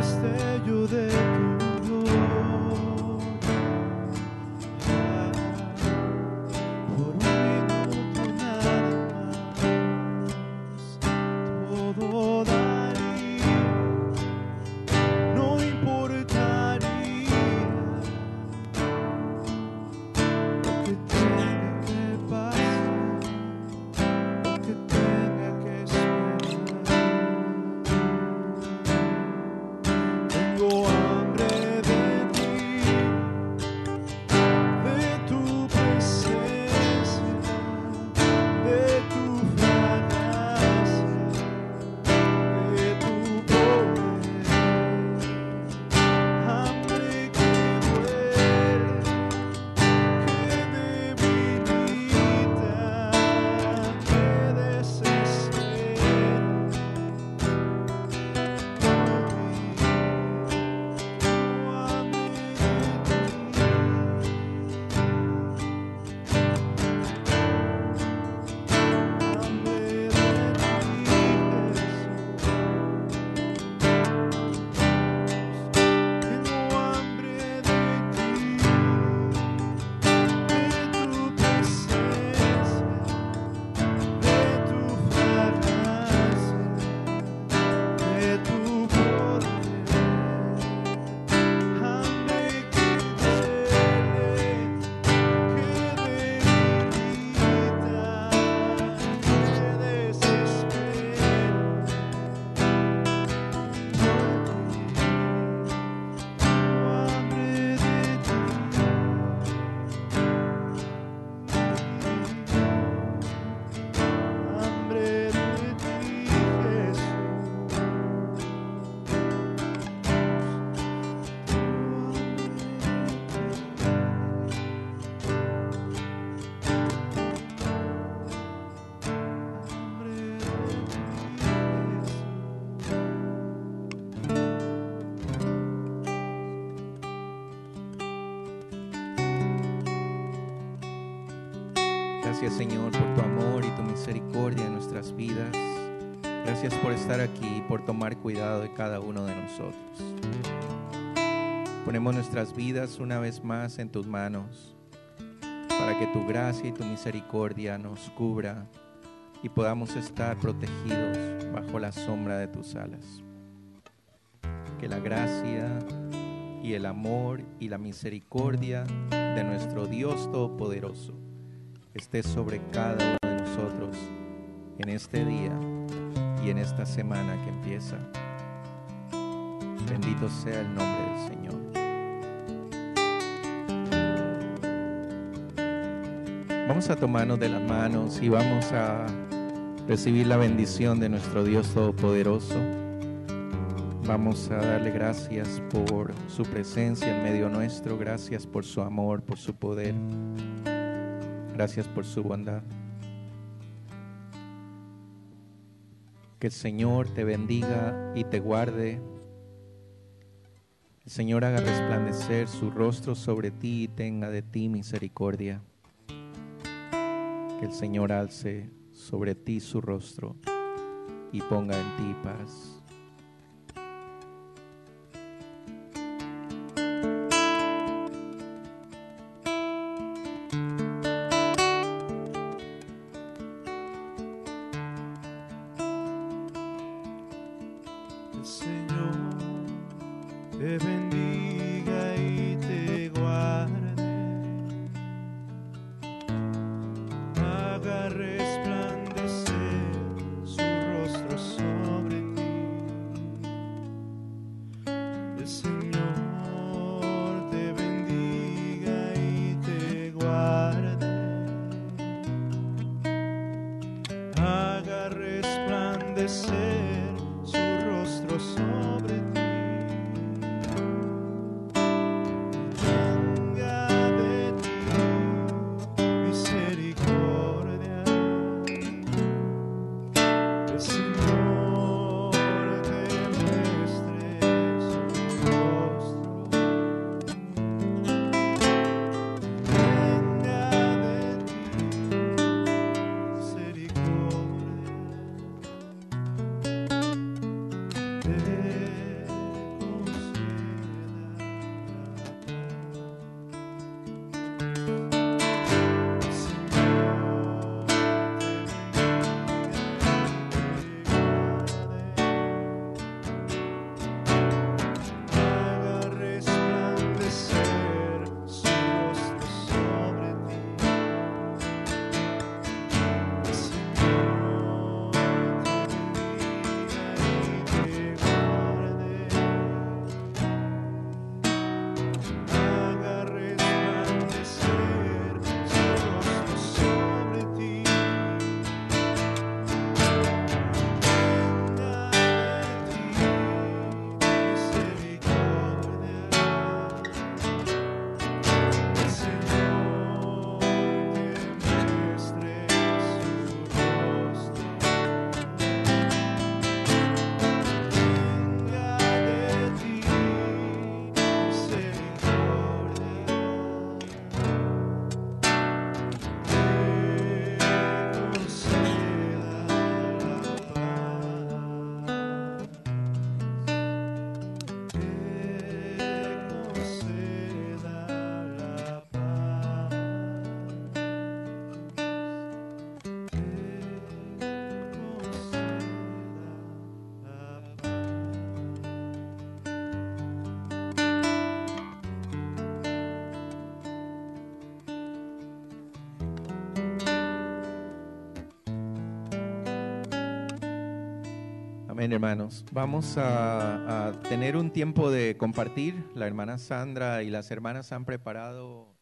destello de tu gloria. Gracias, Señor, por tu amor y tu misericordia en nuestras vidas. Gracias por estar aquí y por tomar cuidado de cada uno de nosotros. Ponemos nuestras vidas una vez más en tus manos para que tu gracia y tu misericordia nos cubra y podamos estar protegidos bajo la sombra de tus alas. Que la gracia y el amor y la misericordia de nuestro Dios Todopoderoso esté sobre cada uno de nosotros en este día y en esta semana que empieza. Bendito sea el nombre del Señor. Vamos a tomarnos de las manos y vamos a recibir la bendición de nuestro Dios Todopoderoso. Vamos a darle gracias por su presencia en medio nuestro. Gracias por su amor, por su poder. Gracias por su bondad. Que el Señor te bendiga y te guarde. El Señor haga resplandecer su rostro sobre ti y tenga de ti misericordia. Que el Señor alce sobre ti su rostro y ponga en ti paz. El Señor te bendiga y te guarde, haga resplandecer su rostro sobre ti. El Señor te bendiga y te guarde, haga resplandecer su rostro sobre ti. Tenga de ti misericordia. El Señor te muestre su rostro. Tenga de ti misericordia. Haga resplandecer su rostro sobre ti. El Señor te bendiga y te guarde. Haga resplandecer su rostro sobre ti. Tenga de ti misericordia. El Señor te muestre su rostro. Tenga de ti Amén, hermanos. Vamos a tener un tiempo de compartir. La hermana Sandra y las hermanas han preparado